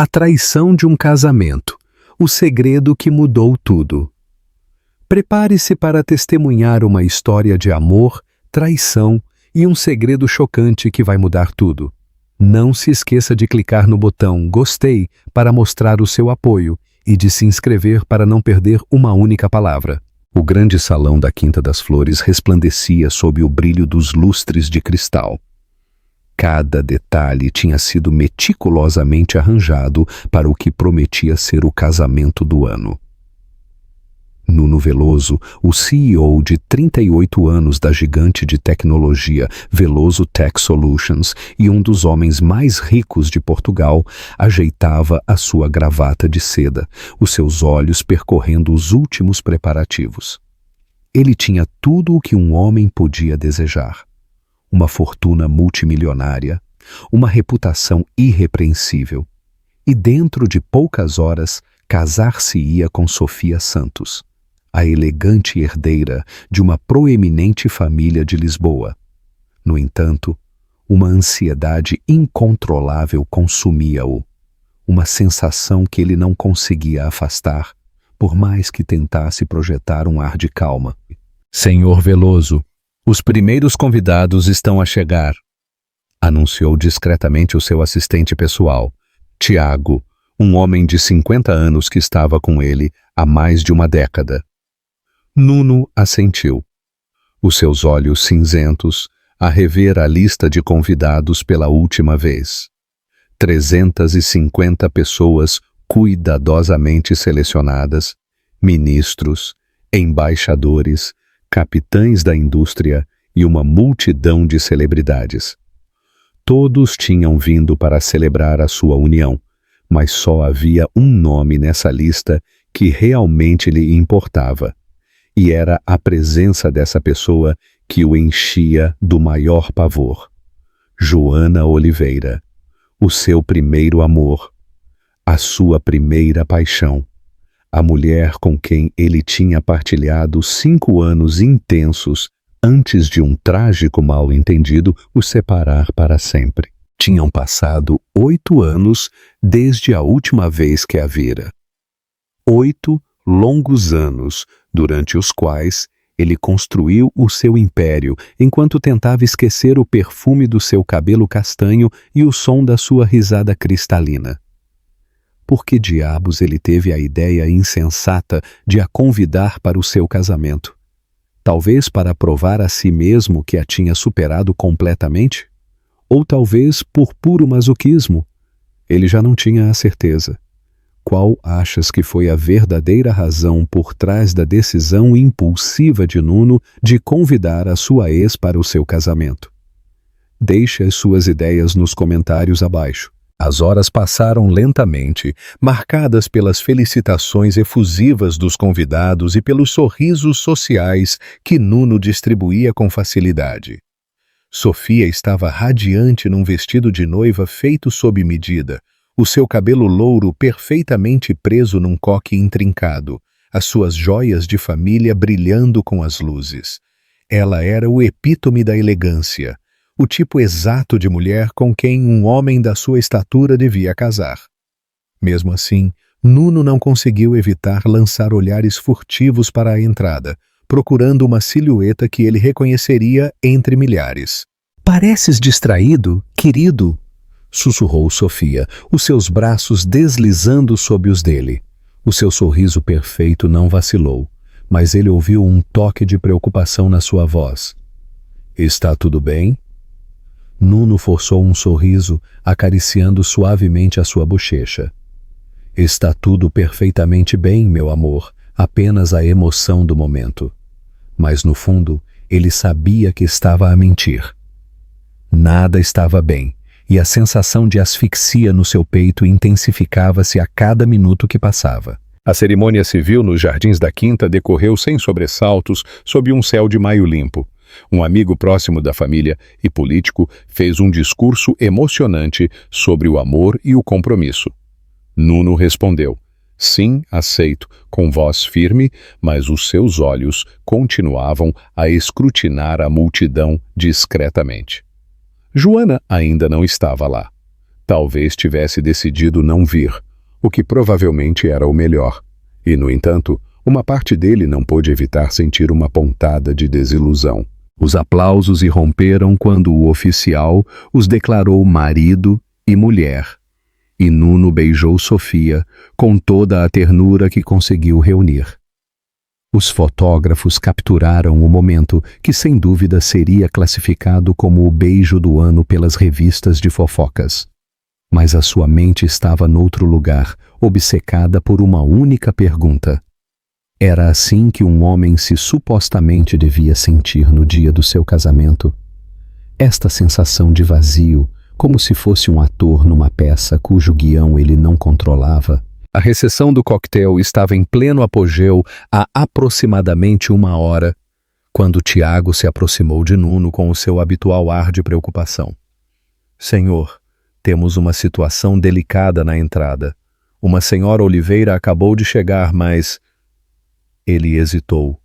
A traição de um casamento, o segredo que mudou tudo. Prepare-se para testemunhar uma história de amor, traição e um segredo chocante que vai mudar tudo. Não se esqueça de clicar no botão Gostei para mostrar o seu apoio e de se inscrever para não perder uma única palavra. O grande salão da Quinta das Flores resplandecia sob o brilho dos lustres de cristal. Cada detalhe tinha sido meticulosamente arranjado para o que prometia ser o casamento do ano. Nuno Veloso, o CEO de 38 anos da gigante de tecnologia Veloso Tech Solutions e um dos homens mais ricos de Portugal, ajeitava a sua gravata de seda, os seus olhos percorrendo os últimos preparativos. Ele tinha tudo o que um homem podia desejar: uma fortuna multimilionária, uma reputação irrepreensível, e dentro de poucas horas casar-se-ia com Sofia Santos, a elegante herdeira de uma proeminente família de Lisboa. No entanto, uma ansiedade incontrolável consumia-o, uma sensação que ele não conseguia afastar, por mais que tentasse projetar um ar de calma. "Senhor Veloso, os primeiros convidados estão a chegar", anunciou discretamente o seu assistente pessoal, Tiago, um homem de 50 anos que estava com ele há mais de uma década. Nuno assentiu, os seus olhos cinzentos a rever a lista de convidados pela última vez. 350 pessoas cuidadosamente selecionadas, ministros, embaixadores, capitães da indústria e uma multidão de celebridades. Todos tinham vindo para celebrar a sua união, mas só havia um nome nessa lista que realmente lhe importava. E era a presença dessa pessoa que o enchia do maior pavor. Joana Oliveira, o seu primeiro amor, a sua primeira paixão, a mulher com quem ele tinha partilhado 5 anos intensos antes de um trágico mal-entendido o separar para sempre. Tinham passado 8 anos desde a última vez que a vira. 8 longos anos, durante os quais ele construiu o seu império, enquanto tentava esquecer o perfume do seu cabelo castanho e o som da sua risada cristalina. Por que diabos ele teve a ideia insensata de a convidar para o seu casamento? Talvez para provar a si mesmo que a tinha superado completamente? Ou talvez por puro masoquismo? Ele já não tinha a certeza. Qual achas que foi a verdadeira razão por trás da decisão impulsiva de Nuno de convidar a sua ex para o seu casamento? Deixe as suas ideias nos comentários abaixo. As horas passaram lentamente, marcadas pelas felicitações efusivas dos convidados e pelos sorrisos sociais que Nuno distribuía com facilidade. Sofia estava radiante num vestido de noiva feito sob medida, o seu cabelo louro perfeitamente preso num coque intrincado, as suas joias de família brilhando com as luzes. Ela era o epítome da elegância, o tipo exato de mulher com quem um homem da sua estatura devia casar. Mesmo assim, Nuno não conseguiu evitar lançar olhares furtivos para a entrada, procurando uma silhueta que ele reconheceria entre milhares. "Pareces distraído, querido", sussurrou Sofia, os seus braços deslizando sob os dele. O seu sorriso perfeito não vacilou, mas ele ouviu um toque de preocupação na sua voz. "Está tudo bem?" Nuno forçou um sorriso, acariciando suavemente a sua bochecha. "Está tudo perfeitamente bem, meu amor, apenas a emoção do momento." Mas no fundo, ele sabia que estava a mentir. Nada estava bem, e a sensação de asfixia no seu peito intensificava-se a cada minuto que passava. A cerimônia civil nos Jardins da Quinta decorreu sem sobressaltos sob um céu de maio limpo. Um amigo próximo da família e político fez um discurso emocionante sobre o amor e o compromisso. Nuno respondeu: "Sim, aceito", com voz firme, mas os seus olhos continuavam a escrutinar a multidão discretamente. Joana ainda não estava lá. Talvez tivesse decidido não vir, o que provavelmente era o melhor. E, no entanto, uma parte dele não pôde evitar sentir uma pontada de desilusão. Os aplausos irromperam quando o oficial os declarou marido e mulher. E Nuno beijou Sofia com toda a ternura que conseguiu reunir. Os fotógrafos capturaram o momento que, sem dúvida, seria classificado como o beijo do ano pelas revistas de fofocas. Mas a sua mente estava noutro lugar, obcecada por uma única pergunta. Era assim que um homem se supostamente devia sentir no dia do seu casamento? Esta sensação de vazio, como se fosse um ator numa peça cujo guião ele não controlava. A recepção do coquetel estava em pleno apogeu há aproximadamente 1 hora, quando Tiago se aproximou de Nuno com o seu habitual ar de preocupação. Senhor, temos uma situação delicada na entrada. Uma senhora Oliveira acabou de chegar, mas... Ele hesitou,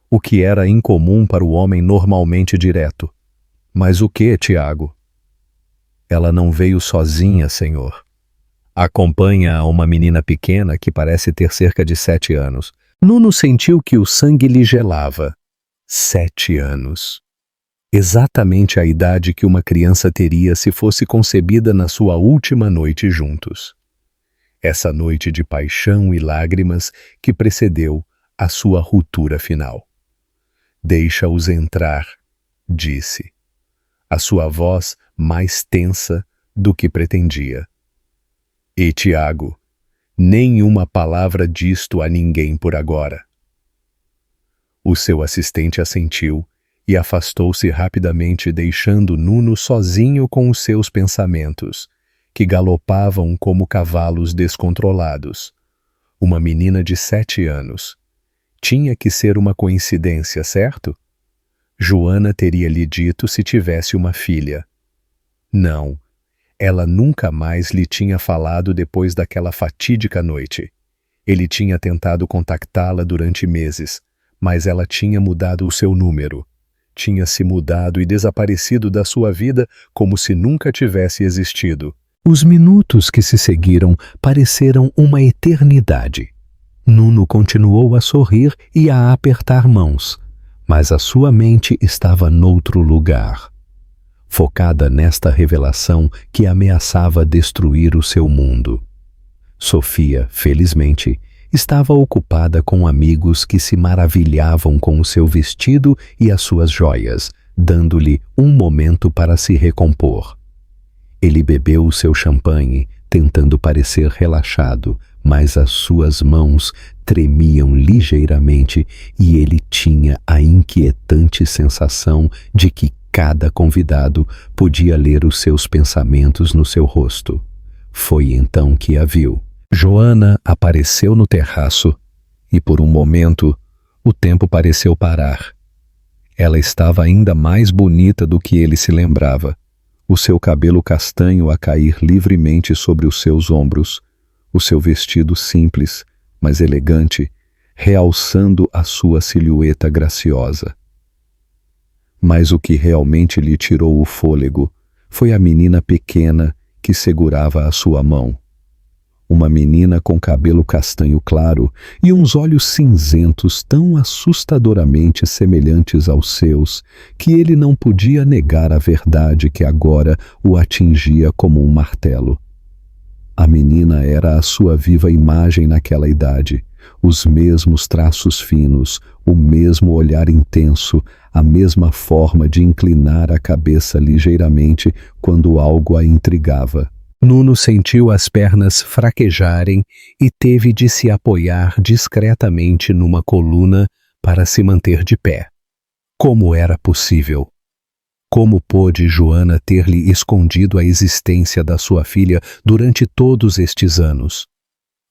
o que era incomum para o homem normalmente direto. Mas o que, Tiago? Ela não veio sozinha, senhor. Acompanha uma menina pequena que parece ter cerca de 7 anos. Nuno sentiu que o sangue lhe gelava. 7 anos. Exatamente a idade que uma criança teria se fosse concebida na sua última noite juntos. Essa noite de paixão e lágrimas que precedeu a sua ruptura final. Deixa-os entrar, disse. A sua voz mais tensa do que pretendia. E Tiago, nenhuma palavra disto a ninguém por agora. O seu assistente assentiu e afastou-se rapidamente, deixando Nuno sozinho com os seus pensamentos, que galopavam como cavalos descontrolados. Uma menina de 7 anos. Tinha que ser uma coincidência, certo? Joana teria lhe dito se tivesse uma filha. Não, ela nunca mais lhe tinha falado depois daquela fatídica noite. Ele tinha tentado contactá-la durante meses, mas ela tinha mudado o seu número. Tinha se mudado e desaparecido da sua vida como se nunca tivesse existido. Os minutos que se seguiram pareceram uma eternidade. Nuno continuou a sorrir e a apertar mãos, mas a sua mente estava noutro lugar, focada nesta revelação que ameaçava destruir o seu mundo. Sofia, felizmente, estava ocupada com amigos que se maravilhavam com o seu vestido e as suas joias, dando-lhe um momento para se recompor. Ele bebeu o seu champanhe, tentando parecer relaxado, mas as suas mãos tremiam ligeiramente e ele tinha a inquietante sensação de que cada convidado podia ler os seus pensamentos no seu rosto. Foi então que a viu. Joana apareceu no terraço e, por um momento, o tempo pareceu parar. Ela estava ainda mais bonita do que ele se lembrava. O seu cabelo castanho a cair livremente sobre os seus ombros, o seu vestido simples, mas elegante, realçando a sua silhueta graciosa. Mas o que realmente lhe tirou o fôlego foi a menina pequena que segurava a sua mão. Uma menina com cabelo castanho claro e uns olhos cinzentos tão assustadoramente semelhantes aos seus que ele não podia negar a verdade que agora o atingia como um martelo. A menina era a sua viva imagem naquela idade, os mesmos traços finos, o mesmo olhar intenso, a mesma forma de inclinar a cabeça ligeiramente quando algo a intrigava. Nuno sentiu as pernas fraquejarem e teve de se apoiar discretamente numa coluna para se manter de pé. Como era possível? Como pôde Joana ter-lhe escondido a existência da sua filha durante todos estes anos?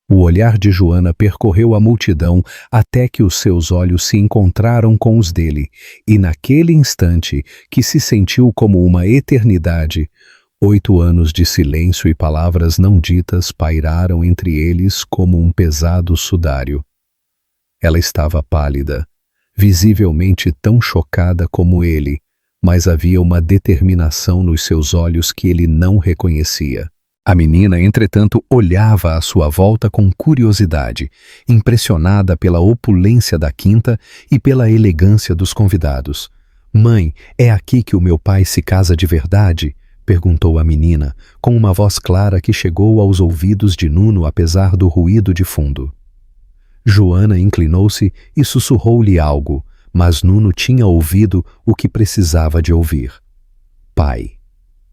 O olhar de Joana percorreu a multidão até que os seus olhos se encontraram com os dele, e naquele instante, que se sentiu como uma eternidade, 8 anos de silêncio e palavras não ditas pairaram entre eles como um pesado sudário. Ela estava pálida, visivelmente tão chocada como ele, mas havia uma determinação nos seus olhos que ele não reconhecia. A menina, entretanto, olhava à sua volta com curiosidade, impressionada pela opulência da quinta e pela elegância dos convidados. "Mãe, é aqui que o meu pai se casa de verdade?" perguntou a menina, com uma voz clara que chegou aos ouvidos de Nuno apesar do ruído de fundo. Joana inclinou-se e sussurrou-lhe algo, mas Nuno tinha ouvido o que precisava de ouvir. Pai.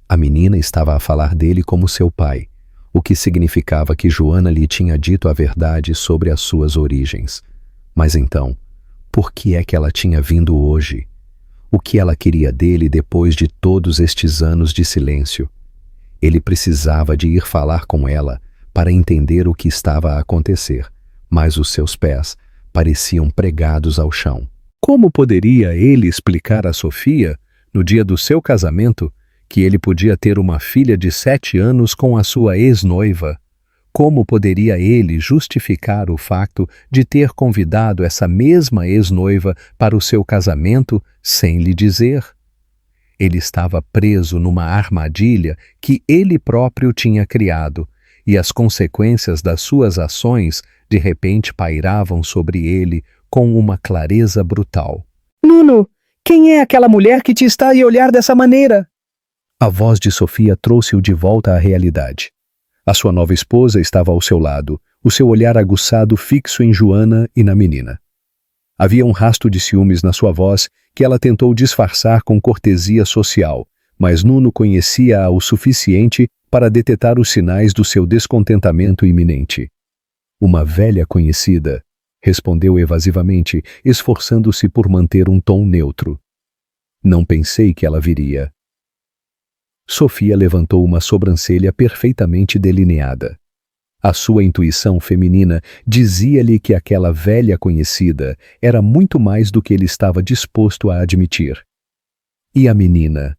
A menina estava a falar dele como seu pai, o que significava que Joana lhe tinha dito a verdade sobre as suas origens. Mas então, por que é que ela tinha vindo hoje? O que ela queria dele depois de todos estes anos de silêncio? Ele precisava de ir falar com ela para entender o que estava a acontecer, mas os seus pés pareciam pregados ao chão. Como poderia ele explicar a Sofia, no dia do seu casamento, que ele podia ter uma filha de 7 anos com a sua ex-noiva? Como poderia ele justificar o facto de ter convidado essa mesma ex-noiva para o seu casamento sem lhe dizer? Ele estava preso numa armadilha que ele próprio tinha criado, e as consequências das suas ações de repente pairavam sobre ele com uma clareza brutal. Nuno, quem é aquela mulher que te está a olhar dessa maneira? A voz de Sofia trouxe-o de volta à realidade. A sua nova esposa estava ao seu lado, o seu olhar aguçado fixo em Joana e na menina. Havia um rasto de ciúmes na sua voz que ela tentou disfarçar com cortesia social, mas Nuno conhecia-a o suficiente para detetar os sinais do seu descontentamento iminente. "Uma velha conhecida", respondeu evasivamente, esforçando-se por manter um tom neutro. "Não pensei que ela viria." Sofia levantou uma sobrancelha perfeitamente delineada. A sua intuição feminina dizia-lhe que aquela velha conhecida era muito mais do que ele estava disposto a admitir. "E a menina?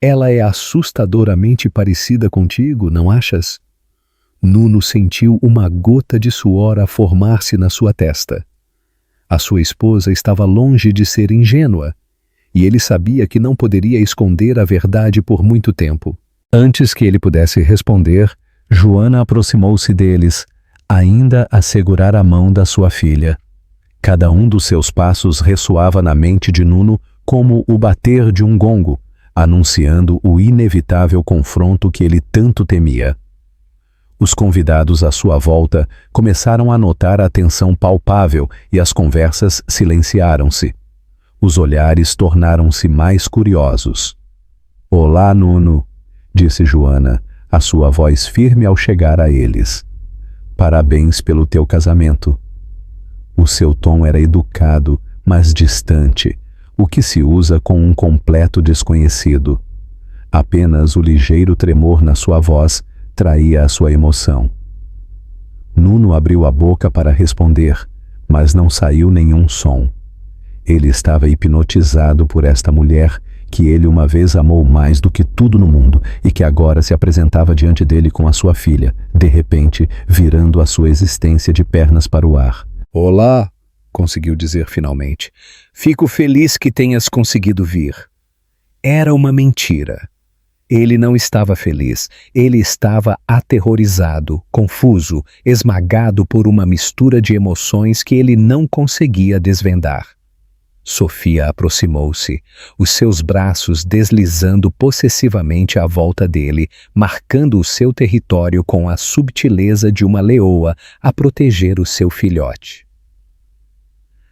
Ela é assustadoramente parecida contigo, não achas?" Nuno sentiu uma gota de suor a formar-se na sua testa. A sua esposa estava longe de ser ingênua, e ele sabia que não poderia esconder a verdade por muito tempo. Antes que ele pudesse responder, Joana aproximou-se deles, ainda a segurar a mão da sua filha. Cada um dos seus passos ressoava na mente de Nuno como o bater de um gongo, anunciando o inevitável confronto que ele tanto temia. Os convidados à sua volta começaram a notar a tensão palpável e as conversas silenciaram-se. Os olhares tornaram-se mais curiosos. "Olá, Nuno", disse Joana, a sua voz firme ao chegar a eles. "Parabéns pelo teu casamento." O seu tom era educado, mas distante, o que se usa com um completo desconhecido. Apenas o ligeiro tremor na sua voz traía a sua emoção. Nuno abriu a boca para responder, mas não saiu nenhum som. Ele estava hipnotizado por esta mulher que ele uma vez amou mais do que tudo no mundo e que agora se apresentava diante dele com a sua filha, de repente virando a sua existência de pernas para o ar. "Olá", conseguiu dizer finalmente. "Fico feliz que tenhas conseguido vir." Era uma mentira. Ele não estava feliz, ele estava aterrorizado, confuso, esmagado por uma mistura de emoções que ele não conseguia desvendar. Sofia aproximou-se, os seus braços deslizando possessivamente à volta dele, marcando o seu território com a subtileza de uma leoa a proteger o seu filhote.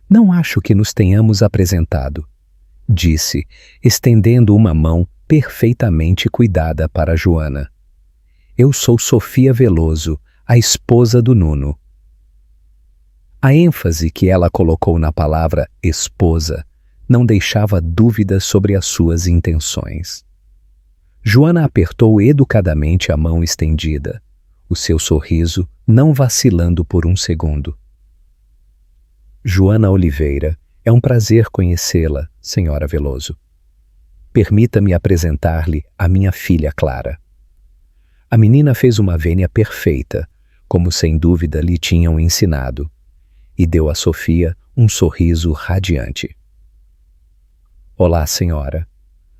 "Não acho que nos tenhamos apresentado", disse, estendendo uma mão perfeitamente cuidada para Joana. "Eu sou Sofia Veloso, a esposa do Nuno." A ênfase que ela colocou na palavra esposa não deixava dúvidas sobre as suas intenções. Joana apertou educadamente a mão estendida, o seu sorriso não vacilando por um segundo. "Joana Oliveira, é um prazer conhecê-la, senhora Veloso. Permita-me apresentar-lhe a minha filha Clara." A menina fez uma vênia perfeita, como sem dúvida lhe tinham ensinado, e deu a Sofia um sorriso radiante. "Olá, senhora.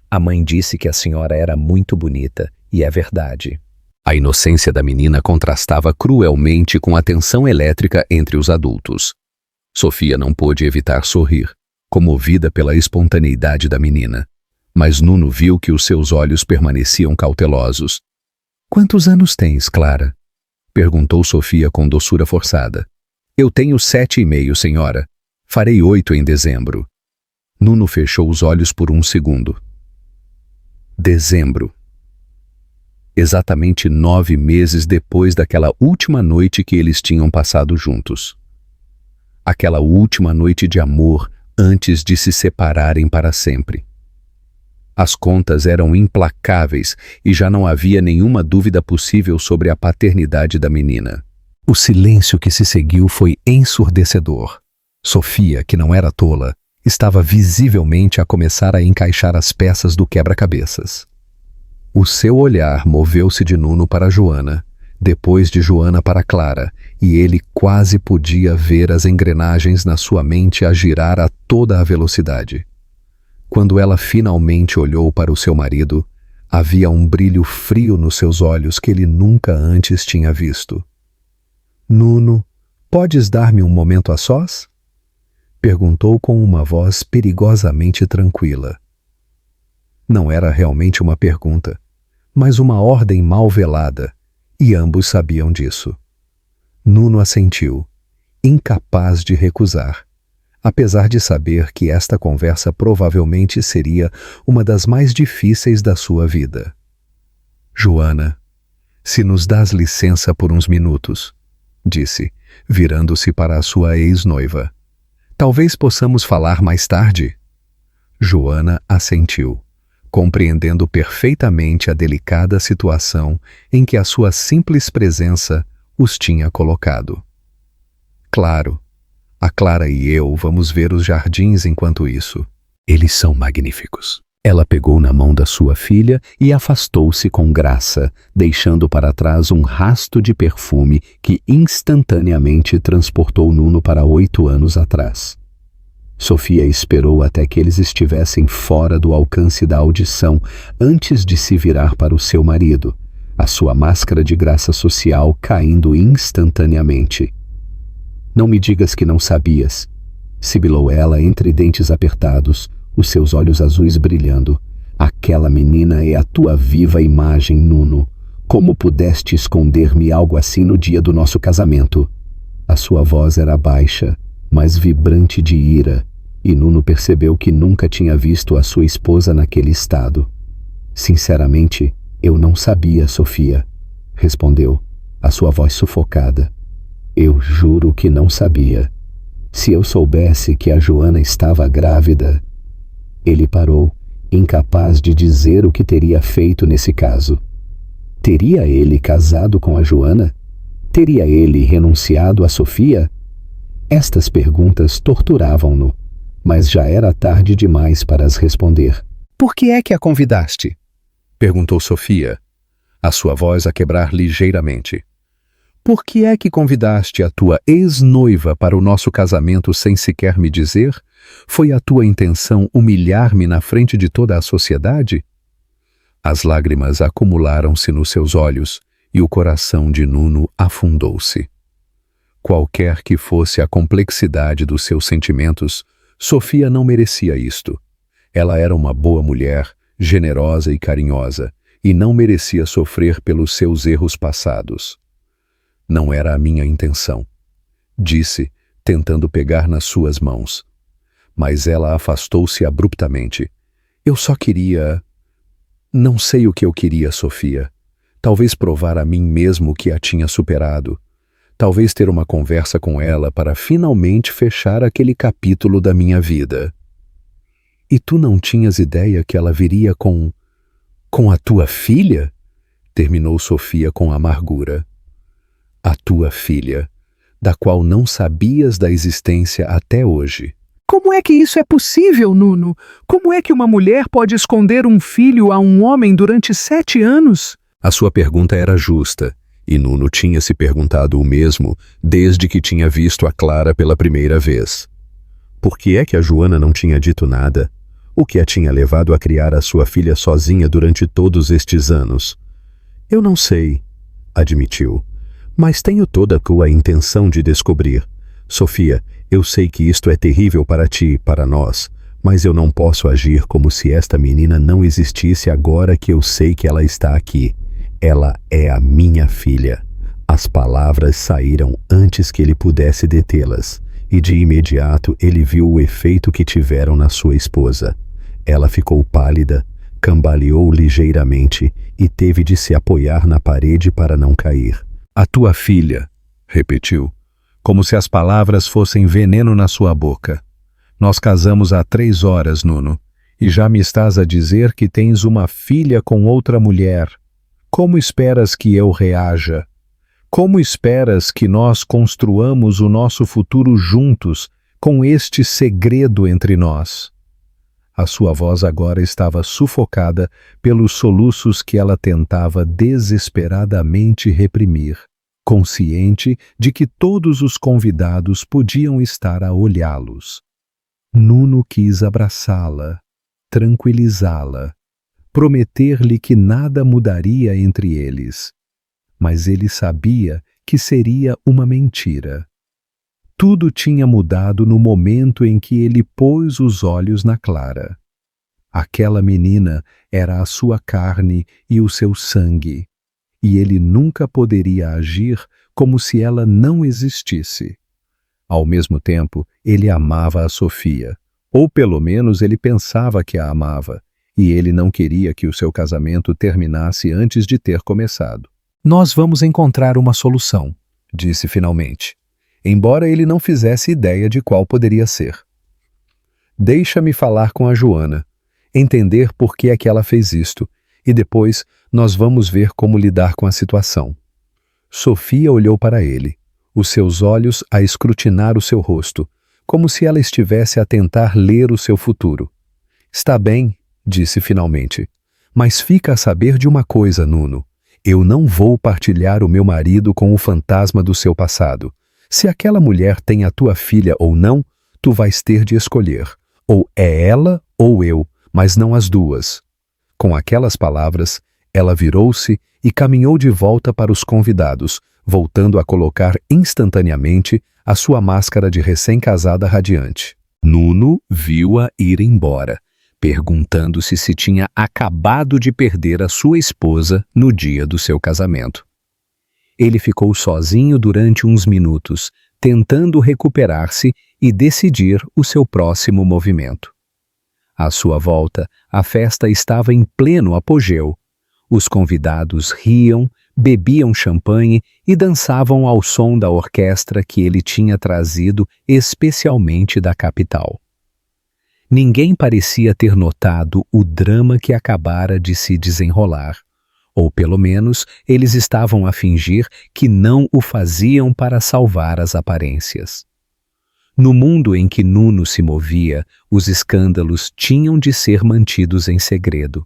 A mãe disse que a senhora era muito bonita, e é verdade." A inocência da menina contrastava cruelmente com a tensão elétrica entre os adultos. Sofia não pôde evitar sorrir, comovida pela espontaneidade da menina. Mas Nuno viu que os seus olhos permaneciam cautelosos. "Quantos anos tens, Clara?" perguntou Sofia com doçura forçada. "Eu tenho 7,5, senhora. Farei 8 em dezembro." Nuno fechou os olhos por um segundo. Dezembro. Exatamente 9 meses depois daquela última noite que eles tinham passado juntos. Aquela última noite de amor antes de se separarem para sempre. As contas eram implacáveis e já não havia nenhuma dúvida possível sobre a paternidade da menina. O silêncio que se seguiu foi ensurdecedor. Sofia, que não era tola, estava visivelmente a começar a encaixar as peças do quebra-cabeças. O seu olhar moveu-se de Nuno para Joana, depois de Joana para Clara, e ele quase podia ver as engrenagens na sua mente a girar a toda a velocidade. Quando ela finalmente olhou para o seu marido, havia um brilho frio nos seus olhos que ele nunca antes tinha visto. "Nuno, podes dar-me um momento a sós?" perguntou com uma voz perigosamente tranquila. Não era realmente uma pergunta, mas uma ordem mal velada, e ambos sabiam disso. Nuno assentiu, incapaz de recusar, apesar de saber que esta conversa provavelmente seria uma das mais difíceis da sua vida. "Joana, se nos dás licença por uns minutos", disse, virando-se para a sua ex-noiva. "Talvez possamos falar mais tarde?" Joana assentiu, compreendendo perfeitamente a delicada situação em que a sua simples presença os tinha colocado. "Claro. A Clara e eu vamos ver os jardins enquanto isso. Eles são magníficos." Ela pegou na mão da sua filha e afastou-se com graça, deixando para trás um rasto de perfume que instantaneamente transportou Nuno para 8 anos atrás. Sofia esperou até que eles estivessem fora do alcance da audição antes de se virar para o seu marido, a sua máscara de graça social caindo instantaneamente. "Não me digas que não sabias", sibilou ela entre dentes apertados, os seus olhos azuis brilhando. "Aquela menina é a tua viva imagem, Nuno. Como pudeste esconder-me algo assim no dia do nosso casamento?" A sua voz era baixa, mas vibrante de ira, e Nuno percebeu que nunca tinha visto a sua esposa naquele estado. "Sinceramente, eu não sabia, Sofia", respondeu, a sua voz sufocada. "Eu juro que não sabia. Se eu soubesse que a Joana estava grávida..." Ele parou, incapaz de dizer o que teria feito nesse caso. Teria ele casado com a Joana? Teria ele renunciado a Sofia? Estas perguntas torturavam-no, mas já era tarde demais para as responder. "Por que é que a convidaste?" perguntou Sofia, a sua voz a quebrar ligeiramente. "Por que é que convidaste a tua ex-noiva para o nosso casamento sem sequer me dizer? Foi a tua intenção humilhar-me na frente de toda a sociedade?" As lágrimas acumularam-se nos seus olhos e o coração de Nuno afundou-se. Qualquer que fosse a complexidade dos seus sentimentos, Sofia não merecia isto. Ela era uma boa mulher, generosa e carinhosa, e não merecia sofrer pelos seus erros passados. "Não era a minha intenção", disse, tentando pegar nas suas mãos. Mas ela afastou-se abruptamente. "Eu só queria... Não sei o que eu queria, Sofia. Talvez provar a mim mesmo que a tinha superado. Talvez ter uma conversa com ela para finalmente fechar aquele capítulo da minha vida." "E tu não tinhas ideia que ela viria com a tua filha?" terminou Sofia com amargura. "A tua filha, da qual não sabias da existência até hoje." "Como é que isso é possível, Nuno? Como é que uma mulher pode esconder um filho a um homem durante 7 anos? A sua pergunta era justa, e Nuno tinha se perguntado o mesmo desde que tinha visto a Clara pela primeira vez. Por que é que a Joana não tinha dito nada? O que a tinha levado a criar a sua filha sozinha durante todos estes anos? "Eu não sei", admitiu. Mas tenho toda a tua intenção de descobrir. Sofia, eu sei que isto é terrível para ti e para nós, mas eu não posso agir como se esta menina não existisse agora que eu sei que ela está aqui. Ela é a minha filha. As palavras saíram antes que ele pudesse detê-las, e de imediato ele viu o efeito que tiveram na sua esposa. Ela ficou pálida, cambaleou ligeiramente e teve de se apoiar na parede para não cair. A tua filha, repetiu, como se as palavras fossem veneno na sua boca. Nós casamos há 3 horas, Nuno, e já me estás a dizer que tens uma filha com outra mulher. Como esperas que eu reaja? Como esperas que nós construamos o nosso futuro juntos, com este segredo entre nós? A sua voz agora estava sufocada pelos soluços que ela tentava desesperadamente reprimir, consciente de que todos os convidados podiam estar a olhá-los. Nuno quis abraçá-la, tranquilizá-la, prometer-lhe que nada mudaria entre eles. Mas ele sabia que seria uma mentira. Tudo tinha mudado no momento em que ele pôs os olhos na Clara. Aquela menina era a sua carne e o seu sangue, e ele nunca poderia agir como se ela não existisse. Ao mesmo tempo, ele amava a Sofia, ou pelo menos ele pensava que a amava, e ele não queria que o seu casamento terminasse antes de ter começado. Nós vamos encontrar uma solução, disse finalmente, embora ele não fizesse ideia de qual poderia ser. Deixa-me falar com a Joana, entender por que é que ela fez isto, e depois nós vamos ver como lidar com a situação. Sofia olhou para ele, os seus olhos a escrutinar o seu rosto, como se ela estivesse a tentar ler o seu futuro. Está bem, disse finalmente, mas fica a saber de uma coisa, Nuno. Eu não vou partilhar o meu marido com o fantasma do seu passado. Se aquela mulher tem a tua filha ou não, tu vais ter de escolher. Ou é ela ou eu, mas não as duas. Com aquelas palavras, ela virou-se e caminhou de volta para os convidados, voltando a colocar instantaneamente a sua máscara de recém-casada radiante. Nuno viu-a ir embora, perguntando-se se tinha acabado de perder a sua esposa no dia do seu casamento. Ele ficou sozinho durante uns minutos, tentando recuperar-se e decidir o seu próximo movimento. À sua volta, a festa estava em pleno apogeu. Os convidados riam, bebiam champanhe e dançavam ao som da orquestra que ele tinha trazido especialmente da capital. Ninguém parecia ter notado o drama que acabara de se desenrolar, ou pelo menos eles estavam a fingir que não o faziam para salvar as aparências. No mundo em que Nuno se movia, os escândalos tinham de ser mantidos em segredo.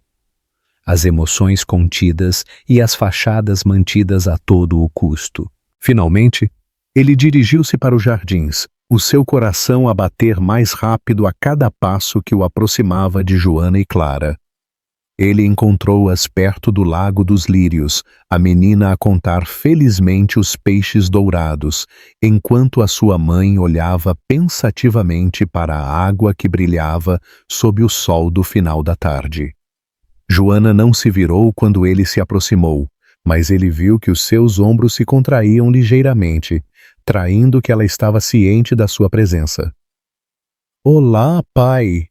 As emoções contidas e as fachadas mantidas a todo o custo. Finalmente, ele dirigiu-se para os jardins, o seu coração a bater mais rápido a cada passo que o aproximava de Joana e Clara. Ele encontrou-as perto do Lago dos Lírios, a menina a contar felizmente os peixes dourados, enquanto a sua mãe olhava pensativamente para a água que brilhava sob o sol do final da tarde. Joana não se virou quando ele se aproximou, mas ele viu que os seus ombros se contraíam ligeiramente, traindo que ela estava ciente da sua presença. "Olá, pai!"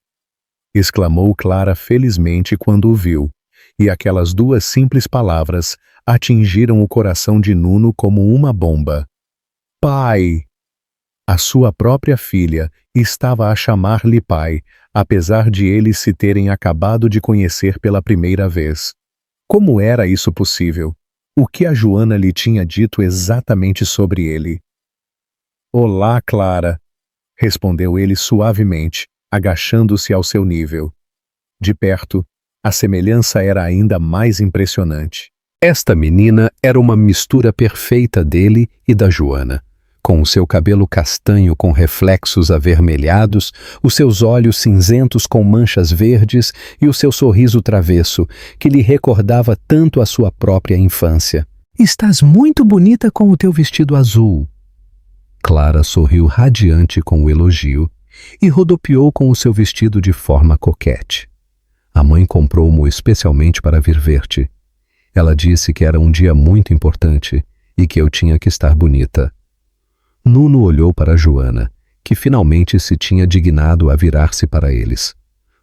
exclamou Clara felizmente quando o viu, e aquelas 2 simples palavras atingiram o coração de Nuno como uma bomba. "Pai!" A sua própria filha estava a chamar-lhe pai, apesar de eles se terem acabado de conhecer pela primeira vez. Como era isso possível? O que a Joana lhe tinha dito exatamente sobre ele? "Olá, Clara", respondeu ele suavemente, agachando-se ao seu nível. De perto, a semelhança era ainda mais impressionante. Esta menina era uma mistura perfeita dele e da Joana. Com o seu cabelo castanho com reflexos avermelhados, os seus olhos cinzentos com manchas verdes e o seu sorriso travesso, que lhe recordava tanto a sua própria infância. Estás muito bonita com o teu vestido azul. Clara sorriu radiante com o elogio e rodopiou com o seu vestido de forma coquete. A mãe comprou-mo especialmente para vir ver-te. Ela disse que era um dia muito importante e que eu tinha que estar bonita. Nuno olhou para Joana, que finalmente se tinha dignado a virar-se para eles.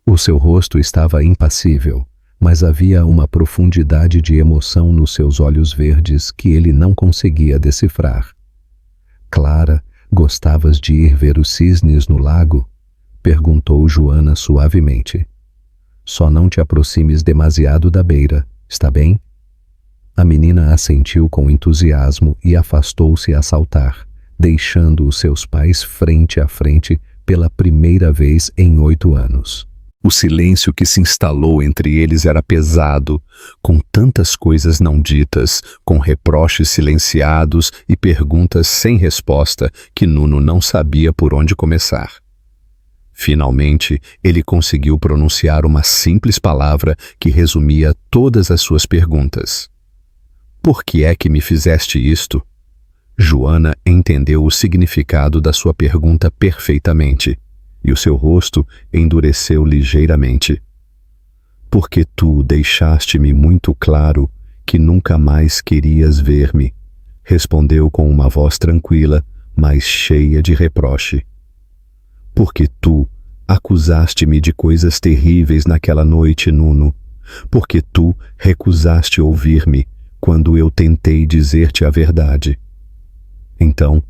O seu rosto estava impassível, mas havia uma profundidade de emoção nos seus olhos verdes que ele não conseguia decifrar. Clara, gostavas de ir ver os cisnes no lago? Perguntou Joana suavemente. Só não te aproximes demasiado da beira, está bem? A menina assentiu com entusiasmo e afastou-se a saltar, deixando os seus pais frente a frente pela primeira vez em 8 anos. O silêncio que se instalou entre eles era pesado, com tantas coisas não ditas, com reproches silenciados e perguntas sem resposta que Nuno não sabia por onde começar. Finalmente, ele conseguiu pronunciar uma simples palavra que resumia todas as suas perguntas. Por que é que me fizeste isto? Joana entendeu o significado da sua pergunta perfeitamente, e o seu rosto endureceu ligeiramente. Porque tu deixaste-me muito claro que nunca mais querias ver-me, respondeu com uma voz tranquila, mas cheia de reproche. Porque tu acusaste-me de coisas terríveis naquela noite, Nuno. Porque tu recusaste ouvir-me quando eu tentei dizer-te a verdade. Então,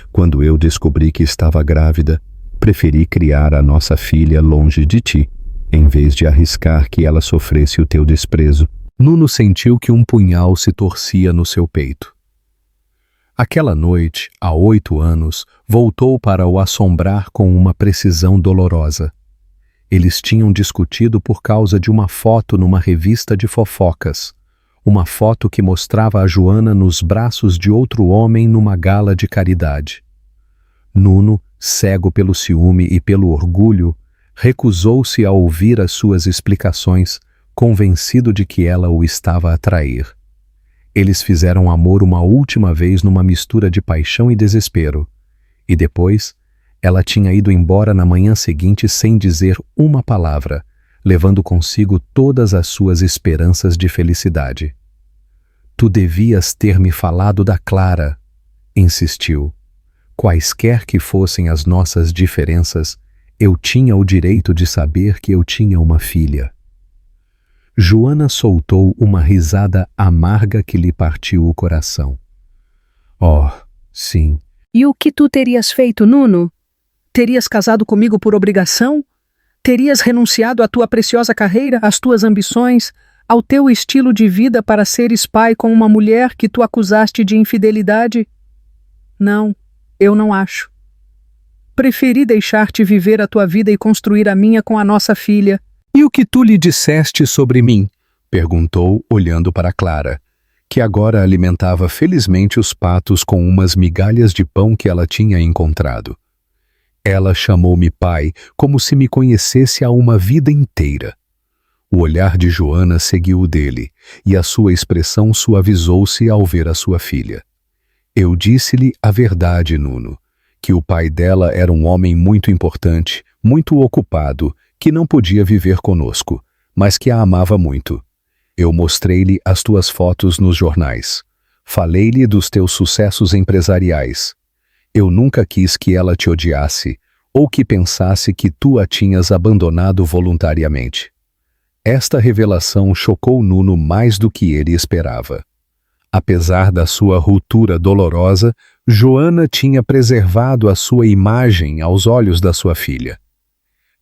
quando eu descobri que estava grávida, preferi criar a nossa filha longe de ti, em vez de arriscar que ela sofresse o teu desprezo. Nuno sentiu que um punhal se torcia no seu peito. Aquela noite, há 8 anos, voltou para o assombrar com uma precisão dolorosa. Eles tinham discutido por causa de uma foto numa revista de fofocas. Uma foto que mostrava a Joana nos braços de outro homem numa gala de caridade. Nuno, cego pelo ciúme e pelo orgulho, recusou-se a ouvir as suas explicações, convencido de que ela o estava a trair. Eles fizeram amor uma última vez numa mistura de paixão e desespero, e depois ela tinha ido embora na manhã seguinte sem dizer uma palavra, levando consigo todas as suas esperanças de felicidade. Tu devias ter me falado da Clara, insistiu. Quaisquer que fossem as nossas diferenças, eu tinha o direito de saber que eu tinha uma filha. Joana soltou uma risada amarga que lhe partiu o coração. Oh, sim. E o que tu terias feito, Nuno? Terias casado comigo por obrigação? Terias renunciado à tua preciosa carreira, às tuas ambições, ao teu estilo de vida para seres pai com uma mulher que tu acusaste de infidelidade? Não, eu não acho. Preferi deixar-te viver a tua vida e construir a minha com a nossa filha. E o que tu lhe disseste sobre mim? Perguntou, olhando para Clara, que agora alimentava felizmente os patos com umas migalhas de pão que ela tinha encontrado. Ela chamou-me pai, como se me conhecesse há uma vida inteira. O olhar de Joana seguiu o dele, e a sua expressão suavizou-se ao ver a sua filha. Eu disse-lhe a verdade, Nuno, que o pai dela era um homem muito importante, muito ocupado, que não podia viver conosco, mas que a amava muito. Eu mostrei-lhe as tuas fotos nos jornais. Falei-lhe dos teus sucessos empresariais. Eu nunca quis que ela te odiasse, ou que pensasse que tu a tinhas abandonado voluntariamente. Esta revelação chocou Nuno mais do que ele esperava. Apesar da sua ruptura dolorosa, Joana tinha preservado a sua imagem aos olhos da sua filha.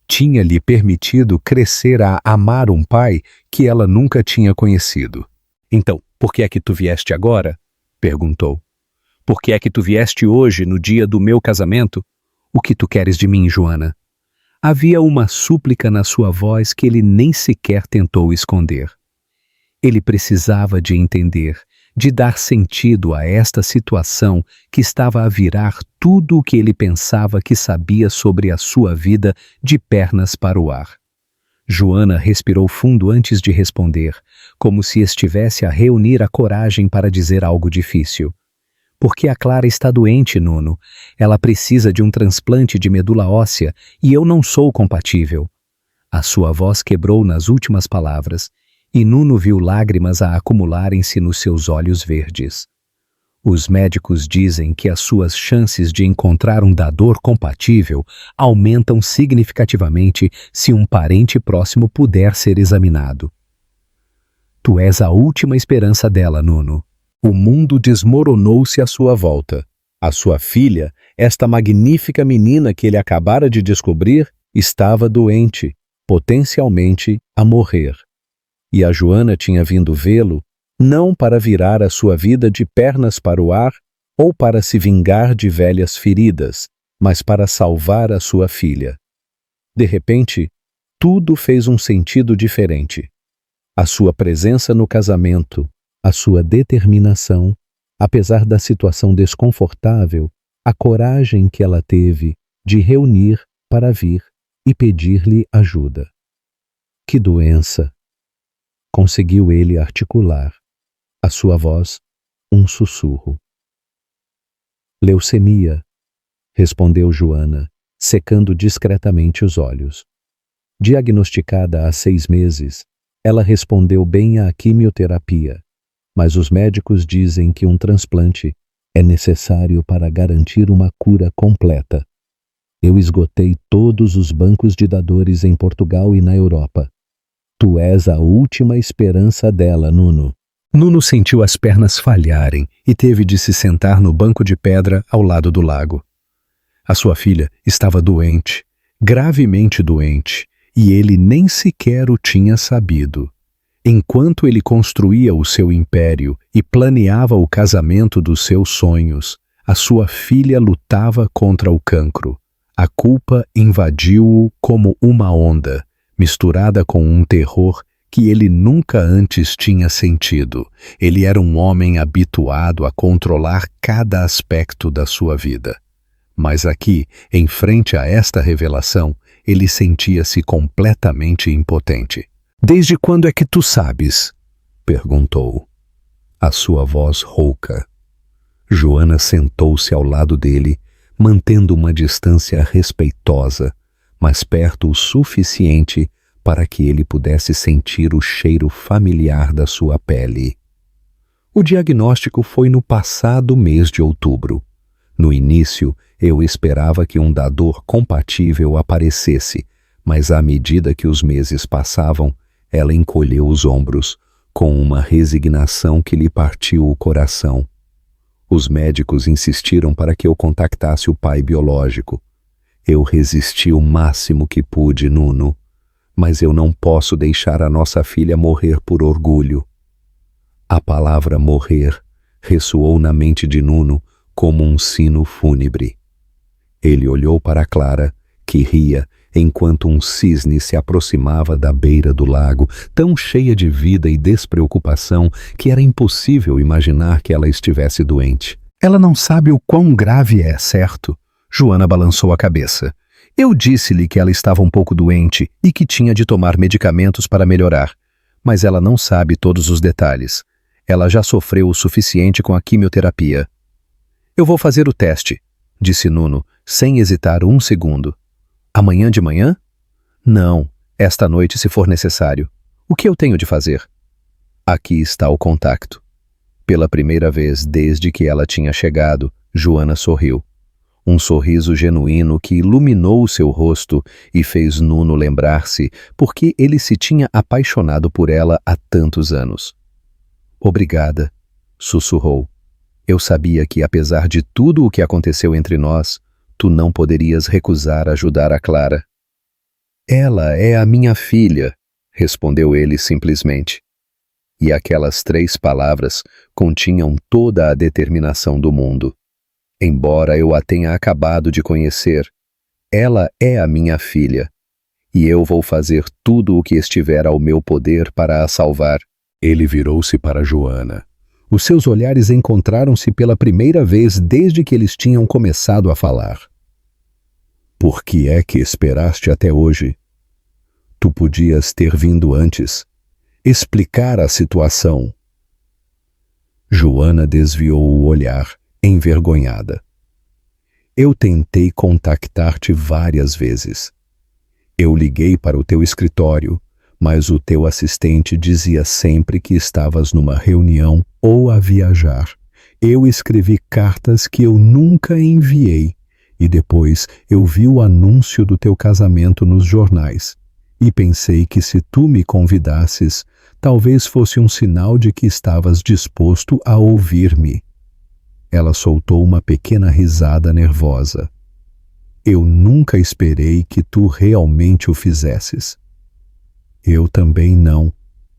Tinha-lhe permitido crescer a amar um pai que ela nunca tinha conhecido. Então, por que é que tu vieste agora? Perguntou. Por que é que tu vieste hoje, no dia do meu casamento? O que tu queres de mim, Joana? Havia uma súplica na sua voz que ele nem sequer tentou esconder. Ele precisava de entender, de dar sentido a esta situação que estava a virar tudo o que ele pensava que sabia sobre a sua vida de pernas para o ar. Joana respirou fundo antes de responder, como se estivesse a reunir a coragem para dizer algo difícil. Porque a Clara está doente, Nuno. Ela precisa de um transplante de medula óssea e eu não sou compatível. A sua voz quebrou nas últimas palavras e Nuno viu lágrimas a acumularem-se nos seus olhos verdes. Os médicos dizem que as suas chances de encontrar um dador compatível aumentam significativamente se um parente próximo puder ser examinado. Tu és a última esperança dela, Nuno. O mundo desmoronou-se à sua volta. A sua filha, esta magnífica menina que ele acabara de descobrir, estava doente, potencialmente a morrer. E a Joana tinha vindo vê-lo não para virar a sua vida de pernas para o ar ou para se vingar de velhas feridas, mas para salvar a sua filha. De repente, tudo fez um sentido diferente. A sua presença no casamento, a sua determinação, apesar da situação desconfortável, a coragem que ela teve de reunir para vir e pedir-lhe ajuda. Que doença! Conseguiu ele articular. A sua voz, um sussurro. Leucemia, respondeu Joana, secando discretamente os olhos. Diagnosticada há 6 meses, ela respondeu bem à quimioterapia, mas os médicos dizem que um transplante é necessário para garantir uma cura completa. Eu esgotei todos os bancos de dadores em Portugal e na Europa. Tu és a última esperança dela, Nuno. Nuno sentiu as pernas falharem e teve de se sentar no banco de pedra ao lado do lago. A sua filha estava doente, gravemente doente, e ele nem sequer o tinha sabido. Enquanto ele construía o seu império e planeava o casamento dos seus sonhos, a sua filha lutava contra o cancro. A culpa invadiu-o como uma onda, misturada com um terror que ele nunca antes tinha sentido. Ele era um homem habituado a controlar cada aspecto da sua vida. Mas aqui, em frente a esta revelação, ele sentia-se completamente impotente. «Desde quando é que tu sabes?» perguntou. A sua voz rouca. Joana sentou-se ao lado dele, mantendo uma distância respeitosa, mas perto o suficiente para que ele pudesse sentir o cheiro familiar da sua pele. O diagnóstico foi no passado mês de outubro. No início, eu esperava que um dador compatível aparecesse, mas à medida que os meses passavam, ela encolheu os ombros, com uma resignação que lhe partiu o coração. Os médicos insistiram para que eu contactasse o pai biológico. Eu resisti o máximo que pude, Nuno. Mas eu não posso deixar a nossa filha morrer por orgulho. A palavra morrer ressoou na mente de Nuno como um sino fúnebre. Ele olhou para Clara, que ria enquanto um cisne se aproximava da beira do lago, tão cheia de vida e despreocupação que era impossível imaginar que ela estivesse doente. Ela não sabe o quão grave é, certo? Joana balançou a cabeça. Eu disse-lhe que ela estava um pouco doente e que tinha de tomar medicamentos para melhorar, mas ela não sabe todos os detalhes. Ela já sofreu o suficiente com a quimioterapia. Eu vou fazer o teste, disse Nuno, sem hesitar um segundo. Amanhã de manhã? Não, esta noite se for necessário. O que eu tenho de fazer? Aqui está o contacto. Pela primeira vez desde que ela tinha chegado, Joana sorriu. Um sorriso genuíno que iluminou o seu rosto e fez Nuno lembrar-se porque ele se tinha apaixonado por ela há tantos anos. Obrigada, sussurrou. Eu sabia que, apesar de tudo o que aconteceu entre nós, tu não poderias recusar ajudar a Clara. Ela é a minha filha, respondeu ele simplesmente. E aquelas 3 palavras continham toda a determinação do mundo. Embora eu a tenha acabado de conhecer, ela é a minha filha, e eu vou fazer tudo o que estiver ao meu poder para a salvar. Ele virou-se para Joana. Os seus olhares encontraram-se pela primeira vez desde que eles tinham começado a falar. Por que é que esperaste até hoje? Tu podias ter vindo antes, explicar a situação. Joana desviou o olhar, envergonhada. Eu tentei contactar-te várias vezes. Eu liguei para o teu escritório, mas o teu assistente dizia sempre que estavas numa reunião ou a viajar. Eu escrevi cartas que eu nunca enviei, e depois eu vi o anúncio do teu casamento nos jornais, e pensei que se tu me convidasses, talvez fosse um sinal de que estavas disposto a ouvir-me. Ela soltou uma pequena risada nervosa. Eu nunca esperei que tu realmente o fizesses. Eu também não,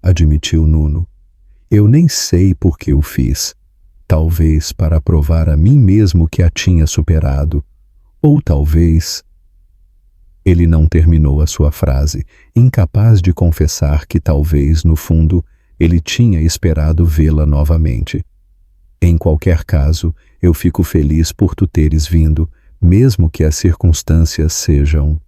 admitiu Nuno. Eu nem sei por que o fiz. Talvez para provar a mim mesmo que a tinha superado. Ou talvez... Ele não terminou a sua frase, incapaz de confessar que talvez, no fundo, ele tinha esperado vê-la novamente. Em qualquer caso, eu fico feliz por tu teres vindo, mesmo que as circunstâncias sejam...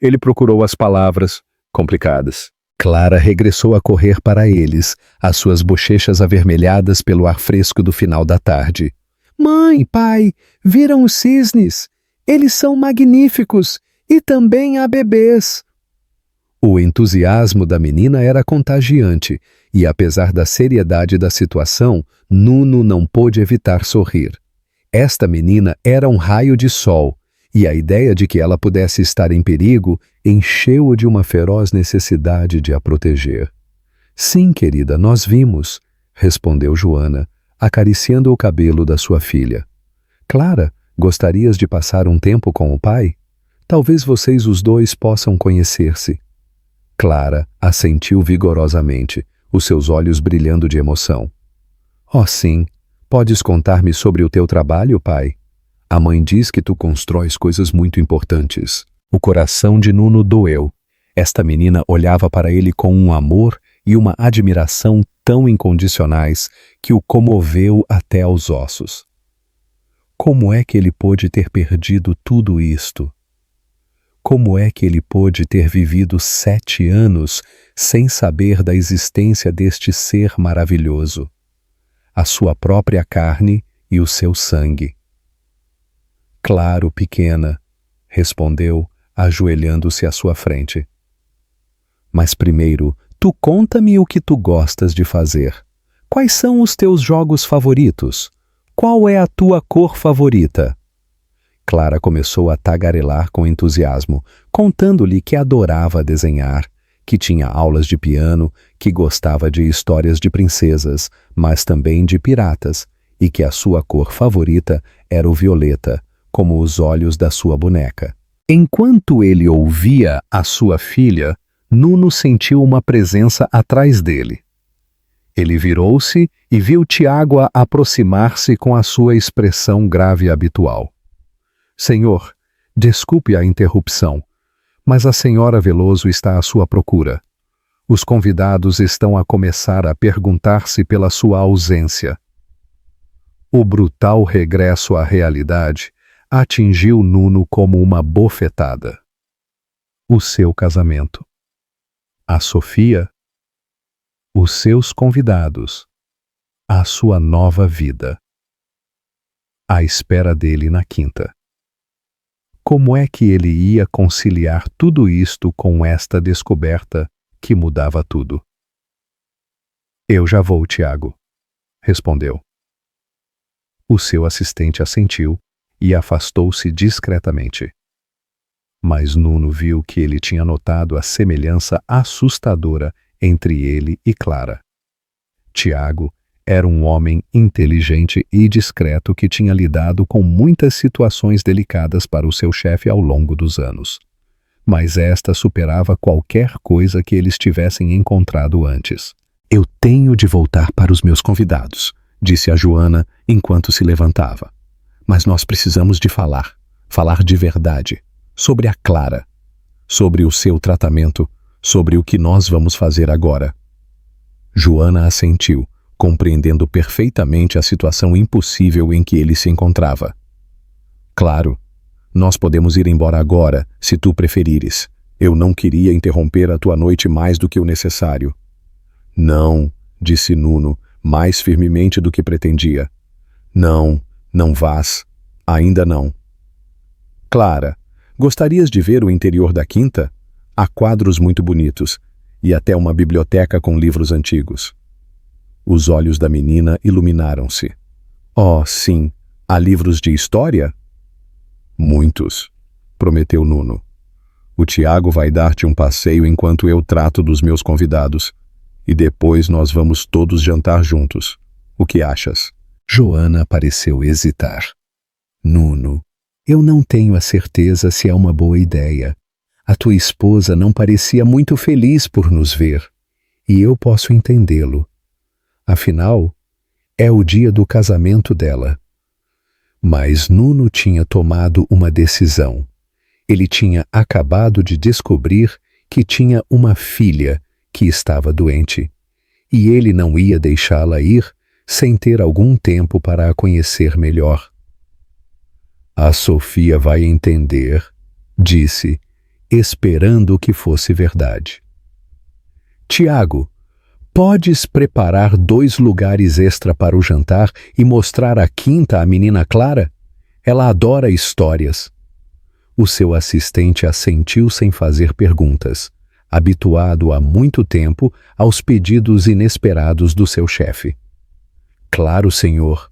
Ele procurou as palavras complicadas. Clara regressou a correr para eles, as suas bochechas avermelhadas pelo ar fresco do final da tarde. Mãe, pai, viram os cisnes? Eles são magníficos e também há bebês. O entusiasmo da menina era contagiante e, apesar da seriedade da situação, Nuno não pôde evitar sorrir. Esta menina era um raio de sol, e a ideia de que ela pudesse estar em perigo encheu-o de uma feroz necessidade de a proteger. Sim, querida, nós vimos, respondeu Joana, acariciando o cabelo da sua filha. Clara, gostarias de passar um tempo com o pai? Talvez vocês os dois possam conhecer-se. Clara assentiu vigorosamente, os seus olhos brilhando de emoção. Oh, sim, podes contar-me sobre o teu trabalho, pai? A mãe diz que tu constróis coisas muito importantes. O coração de Nuno doeu. Esta menina olhava para ele com um amor e uma admiração tão incondicionais que o comoveu até aos ossos. Como é que ele pôde ter perdido tudo isto? Como é que ele pôde ter vivido 7 anos sem saber da existência deste ser maravilhoso? A sua própria carne e o seu sangue. Claro, pequena, respondeu, ajoelhando-se à sua frente. Mas primeiro, tu conta-me o que tu gostas de fazer. Quais são os teus jogos favoritos? Qual é a tua cor favorita? Clara começou a tagarelar com entusiasmo, contando-lhe que adorava desenhar, que tinha aulas de piano, que gostava de histórias de princesas, mas também de piratas, e que a sua cor favorita era o violeta, como os olhos da sua boneca. Enquanto ele ouvia a sua filha, Nuno sentiu uma presença atrás dele. Ele virou-se e viu Tiago aproximar-se com a sua expressão grave habitual. Senhor, desculpe a interrupção, mas a senhora Veloso está à sua procura. Os convidados estão a começar a perguntar-se pela sua ausência. O brutal regresso à realidade atingiu Nuno como uma bofetada. O seu casamento. A Sofia. Os seus convidados. A sua nova vida. À espera dele na quinta. Como é que ele ia conciliar tudo isto com esta descoberta que mudava tudo? Eu já vou, Tiago, respondeu. O seu assistente assentiu e afastou-se discretamente. Mas Nuno viu que ele tinha notado a semelhança assustadora entre ele e Clara. Tiago era um homem inteligente e discreto que tinha lidado com muitas situações delicadas para o seu chefe ao longo dos anos. Mas esta superava qualquer coisa que eles tivessem encontrado antes. Eu tenho de voltar para os meus convidados, disse a Joana enquanto se levantava. Mas nós precisamos de falar de verdade, sobre a Clara, sobre o seu tratamento, sobre o que nós vamos fazer agora. Joana assentiu, compreendendo perfeitamente a situação impossível em que ele se encontrava. Claro, nós podemos ir embora agora, se tu preferires, Eu não queria interromper a tua noite mais do que o necessário. Não, disse Nuno, mais firmemente do que pretendia. Não, não vás. Ainda não. Clara, gostarias de ver o interior da quinta? Há quadros muito bonitos e até uma biblioteca com livros antigos. Os olhos da menina iluminaram-se. Oh, sim, há livros de história? Muitos, prometeu Nuno. O Tiago vai dar-te um passeio enquanto eu trato dos meus convidados. E depois nós vamos todos jantar juntos. O que achas? Joana pareceu hesitar. Nuno, eu não tenho a certeza se é uma boa ideia. A tua esposa não parecia muito feliz por nos ver. E eu posso entendê-lo. Afinal, é o dia do casamento dela. Mas Nuno tinha tomado uma decisão. Ele tinha acabado de descobrir que tinha uma filha que estava doente, e ele não ia deixá-la ir sem ter algum tempo para a conhecer melhor. A Sofia vai entender, disse, esperando que fosse verdade. Tiago, podes preparar 2 lugares extra para o jantar e mostrar a quinta à menina Clara? Ela adora histórias. O seu assistente assentiu sem fazer perguntas, habituado há muito tempo aos pedidos inesperados do seu chefe. Claro, senhor.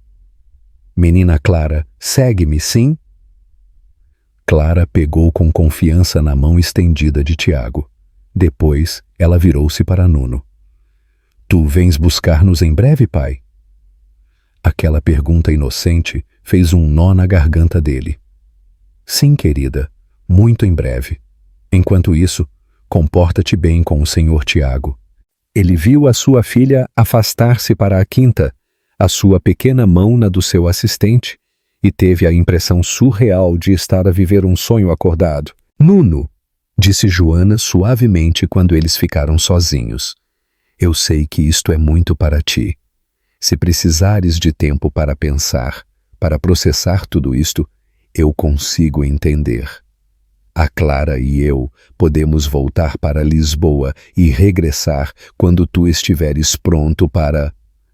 Menina Clara, segue-me, sim? Clara pegou com confiança na mão estendida de Tiago. Depois, ela virou-se para Nuno. Tu vens buscar-nos em breve, pai? Aquela pergunta inocente fez um nó na garganta dele. Sim, querida, muito em breve. Enquanto isso, comporta-te bem com o senhor Tiago. Ele viu a sua filha afastar-se para a quinta, a sua pequena mão na do seu assistente, e teve a impressão surreal de estar a viver um sonho acordado. Nuno, disse Joana suavemente quando eles ficaram sozinhos. Eu sei que isto é muito para ti. Se precisares de tempo para pensar, para processar tudo isto, eu consigo entender. A Clara e eu podemos voltar para Lisboa e regressar quando tu estiveres pronto para...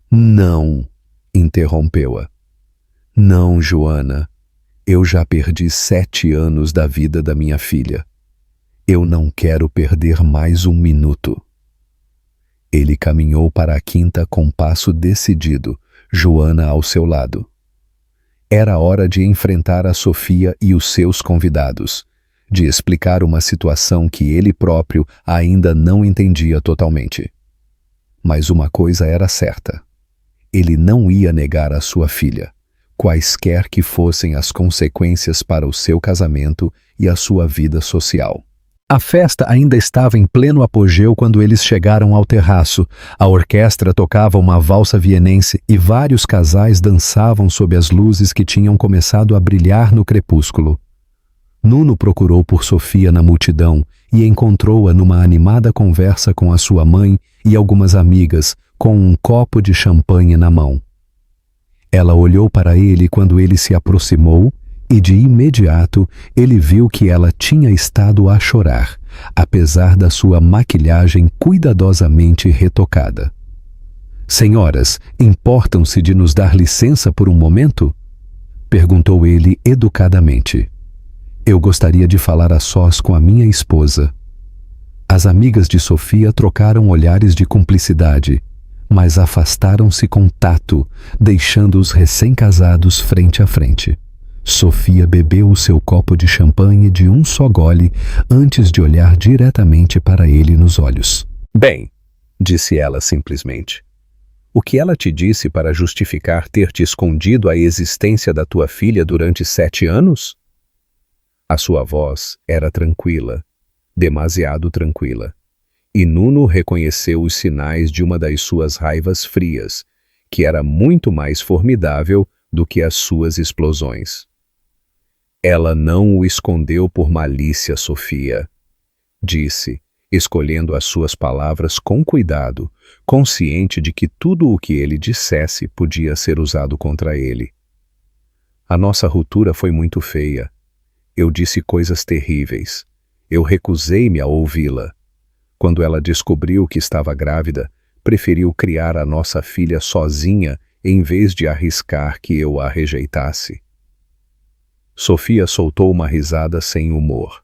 Não, interrompeu-a. Não, Joana. Eu já perdi 7 anos da vida da minha filha. Eu não quero perder mais um minuto. Ele caminhou para a quinta com passo decidido, Joana ao seu lado. Era hora de enfrentar a Sofia e os seus convidados, de explicar uma situação que ele próprio ainda não entendia totalmente. Mas uma coisa era certa. Ele não ia negar a sua filha, quaisquer que fossem as consequências para o seu casamento e a sua vida social. A festa ainda estava em pleno apogeu quando eles chegaram ao terraço. A orquestra tocava uma valsa vienense e vários casais dançavam sob as luzes que tinham começado a brilhar no crepúsculo. Nuno procurou por Sofia na multidão e encontrou-a numa animada conversa com a sua mãe e algumas amigas, com um copo de champanhe na mão. Ela olhou para ele quando ele se aproximou e de imediato ele viu que ela tinha estado a chorar, apesar da sua maquilhagem cuidadosamente retocada. Senhoras, importam-se de nos dar licença por um momento? Perguntou ele educadamente. Eu gostaria de falar a sós com a minha esposa. As amigas de Sofia trocaram olhares de cumplicidade, mas afastaram-se com tato, deixando os recém-casados frente a frente. Sofia bebeu o seu copo de champanhe de um só gole antes de olhar diretamente para ele nos olhos. Bem, disse ela simplesmente. O que ela te disse para justificar ter te escondido a existência da tua filha durante 7 anos? A sua voz era tranquila, demasiado tranquila, e Nuno reconheceu os sinais de uma das suas raivas frias, que era muito mais formidável do que as suas explosões. Ela não o escondeu por malícia, Sofia, disse, escolhendo as suas palavras com cuidado, consciente de que tudo o que ele dissesse podia ser usado contra ele. A nossa ruptura foi muito feia. Eu disse coisas terríveis. Eu recusei-me a ouvi-la. Quando ela descobriu que estava grávida, preferiu criar a nossa filha sozinha em vez de arriscar que eu a rejeitasse. Sofia soltou uma risada sem humor.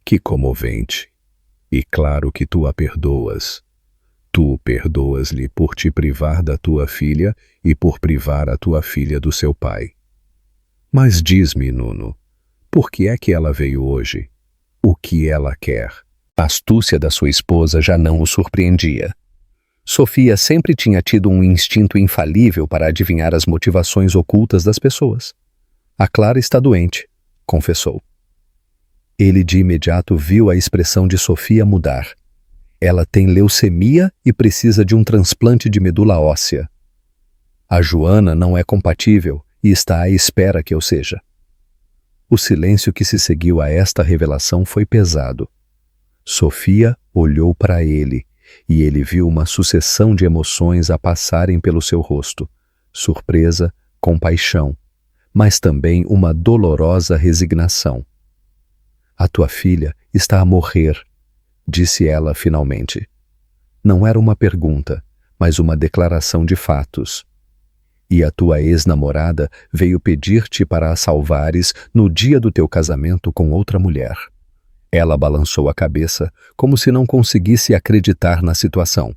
Que comovente. E claro que tu a perdoas. Tu perdoas-lhe por te privar da tua filha e por privar a tua filha do seu pai. Mas diz-me, Nuno, por que é que ela veio hoje? O que ela quer? A astúcia da sua esposa já não o surpreendia. Sofia sempre tinha tido um instinto infalível para adivinhar as motivações ocultas das pessoas. A Clara está doente, confessou. Ele de imediato viu a expressão de Sofia mudar. Ela tem leucemia e precisa de um transplante de medula óssea. A Joana não é compatível e está à espera que eu seja. O silêncio que se seguiu a esta revelação foi pesado. Sofia olhou para ele e ele viu uma sucessão de emoções a passarem pelo seu rosto. Surpresa, compaixão, mas também uma dolorosa resignação. A tua filha está a morrer, disse ela finalmente. Não era uma pergunta, mas uma declaração de fatos. E a tua ex-namorada veio pedir-te para a salvares no dia do teu casamento com outra mulher. Ela balançou a cabeça, como se não conseguisse acreditar na situação.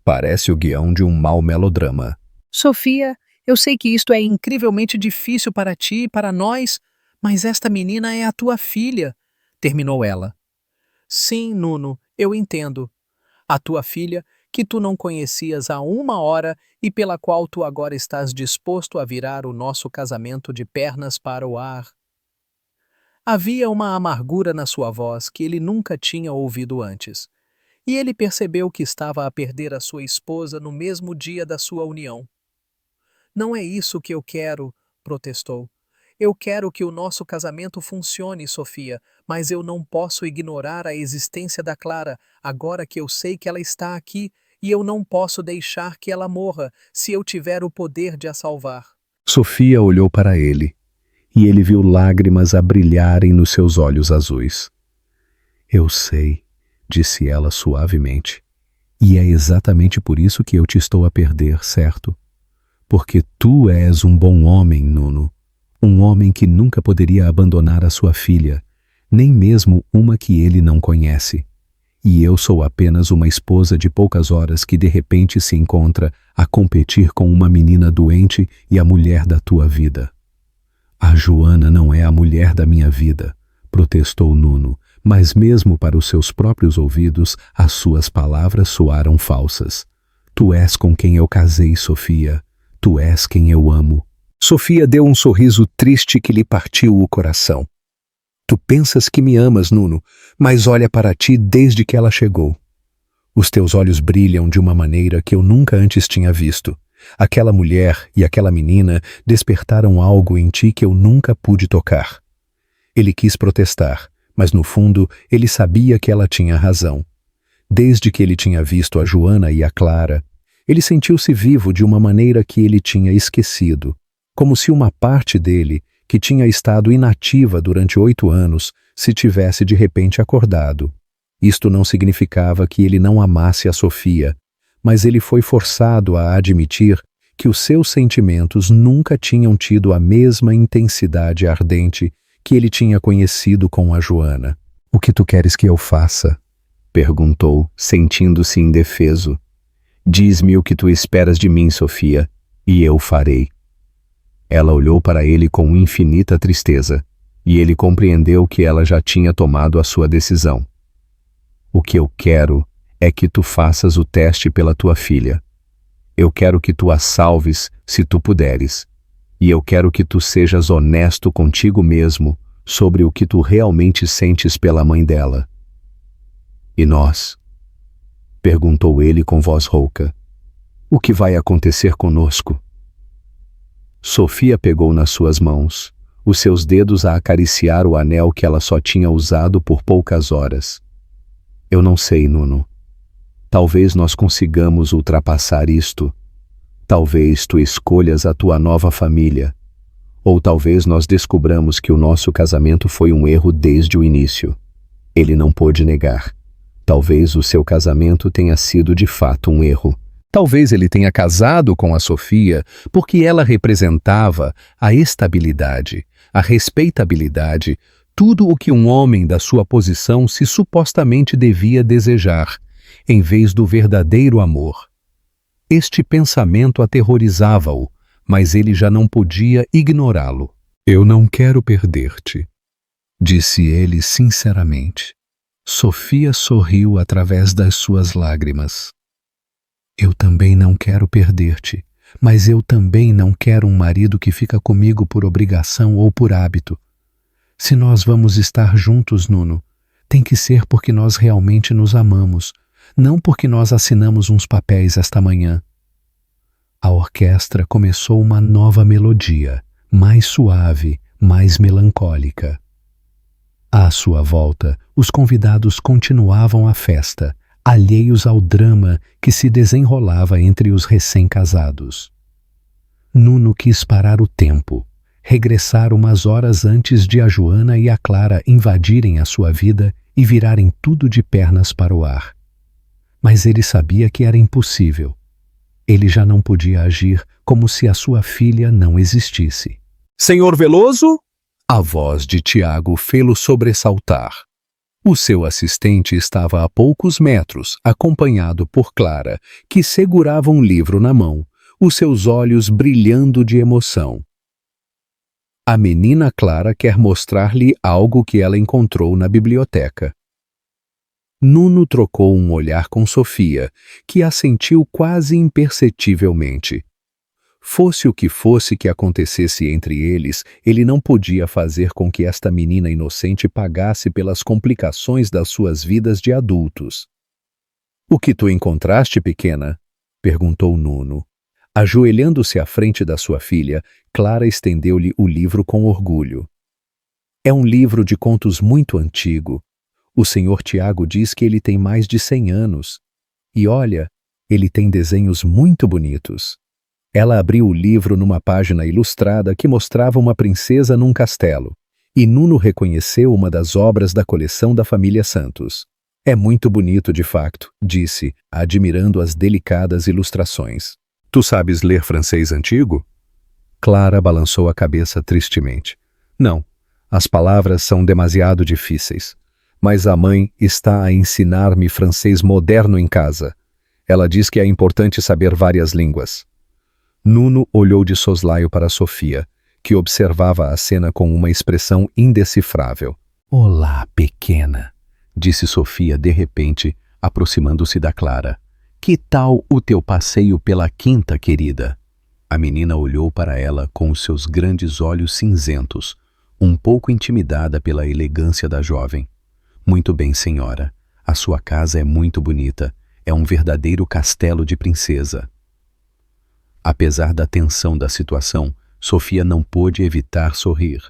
Parece o guião de um mau melodrama. Sofia, eu sei que isto é incrivelmente difícil para ti e para nós, mas esta menina é a tua filha, terminou ela. Sim, Nuno, eu entendo. A tua filha, que tu não conhecias há 1 hora e pela qual tu agora estás disposto a virar o nosso casamento de pernas para o ar. Havia uma amargura na sua voz que ele nunca tinha ouvido antes, e ele percebeu que estava a perder a sua esposa no mesmo dia da sua união. Não é isso que eu quero, protestou. Eu quero que o nosso casamento funcione, Sofia, mas eu não posso ignorar a existência da Clara, agora que eu sei que ela está aqui, e eu não posso deixar que ela morra, se eu tiver o poder de a salvar. Sofia olhou para ele, e ele viu lágrimas a brilharem nos seus olhos azuis. Eu sei, disse ela suavemente, e é exatamente por isso que eu te estou a perder, certo? Porque tu és um bom homem, Nuno. Um homem que nunca poderia abandonar a sua filha, nem mesmo uma que ele não conhece. E eu sou apenas uma esposa de poucas horas que de repente se encontra a competir com uma menina doente e a mulher da tua vida. A Joana não é a mulher da minha vida, protestou Nuno, mas mesmo para os seus próprios ouvidos as suas palavras soaram falsas. Tu és com quem eu casei, Sofia. Tu és quem eu amo. Sofia deu um sorriso triste que lhe partiu o coração. Tu pensas que me amas, Nuno, mas olha para ti desde que ela chegou. Os teus olhos brilham de uma maneira que eu nunca antes tinha visto. Aquela mulher e aquela menina despertaram algo em ti que eu nunca pude tocar. Ele quis protestar, mas no fundo ele sabia que ela tinha razão. Desde que ele tinha visto a Joana e a Clara, ele sentiu-se vivo de uma maneira que ele tinha esquecido. Como se uma parte dele, que tinha estado inativa durante 8 anos, se tivesse de repente acordado. Isto não significava que ele não amasse a Sofia, mas ele foi forçado a admitir que os seus sentimentos nunca tinham tido a mesma intensidade ardente que ele tinha conhecido com a Joana. O que tu queres que eu faça? Perguntou, sentindo-se indefeso. Diz-me o que tu esperas de mim, Sofia, e eu farei. Ela olhou para ele com infinita tristeza, e ele compreendeu que ela já tinha tomado a sua decisão. O que eu quero é que tu faças o teste pela tua filha. Eu quero que tu a salves, se tu puderes. E eu quero que tu sejas honesto contigo mesmo sobre o que tu realmente sentes pela mãe dela. E nós? Perguntou ele com voz rouca. O que vai acontecer conosco? Sofia pegou nas suas mãos, os seus dedos a acariciar o anel que ela só tinha usado por poucas horas. Eu não sei, Nuno. Talvez nós consigamos ultrapassar isto. Talvez tu escolhas a tua nova família. Ou talvez nós descobramos que o nosso casamento foi um erro desde o início. Ele não pôde negar. Talvez o seu casamento tenha sido de fato um erro. Talvez ele tenha casado com a Sofia porque ela representava a estabilidade, a respeitabilidade, tudo o que um homem da sua posição se supostamente devia desejar, em vez do verdadeiro amor. Este pensamento aterrorizava-o, mas ele já não podia ignorá-lo. Eu não quero perder-te, disse ele sinceramente. Sofia sorriu através das suas lágrimas. Eu também não quero perder-te, mas eu também não quero um marido que fica comigo por obrigação ou por hábito. Se nós vamos estar juntos, Nuno, tem que ser porque nós realmente nos amamos, não porque nós assinamos uns papéis esta manhã. A orquestra começou uma nova melodia, mais suave, mais melancólica. À sua volta, os convidados continuavam a festa, alheios ao drama que se desenrolava entre os recém-casados. Nuno quis parar o tempo, regressar umas horas antes de a Joana e a Clara invadirem a sua vida e virarem tudo de pernas para o ar. Mas ele sabia que era impossível. Ele já não podia agir como se a sua filha não existisse. Senhor Veloso? A voz de Tiago fê-lo sobressaltar. O seu assistente estava a poucos metros, acompanhado por Clara, que segurava um livro na mão, os seus olhos brilhando de emoção. A menina Clara quer mostrar-lhe algo que ela encontrou na biblioteca. Nuno trocou um olhar com Sofia, que assentiu quase imperceptivelmente. Fosse o que fosse que acontecesse entre eles, ele não podia fazer com que esta menina inocente pagasse pelas complicações das suas vidas de adultos. — O que tu encontraste, pequena? Perguntou Nuno. Ajoelhando-se à frente da sua filha, Clara estendeu-lhe o livro com orgulho. É um livro de contos muito antigo. O senhor Tiago diz que ele tem mais de 100 anos. E olha, ele tem desenhos muito bonitos. Ela abriu o livro numa página ilustrada que mostrava uma princesa num castelo, e Nuno reconheceu uma das obras da coleção da família Santos. É muito bonito de facto, disse, admirando as delicadas ilustrações. Tu sabes ler francês antigo? Clara balançou a cabeça tristemente. Não, as palavras são demasiado difíceis. Mas a mãe está a ensinar-me francês moderno em casa. Ela diz que é importante saber várias línguas. Nuno olhou de soslaio para Sofia, que observava a cena com uma expressão indecifrável. Olá, pequena, disse Sofia de repente, aproximando-se da Clara. Que tal o teu passeio pela quinta, querida? A menina olhou para ela com os seus grandes olhos cinzentos, um pouco intimidada pela elegância da jovem. Muito bem, senhora. A sua casa é muito bonita. É um verdadeiro castelo de princesa. Apesar da tensão da situação, Sofia não pôde evitar sorrir.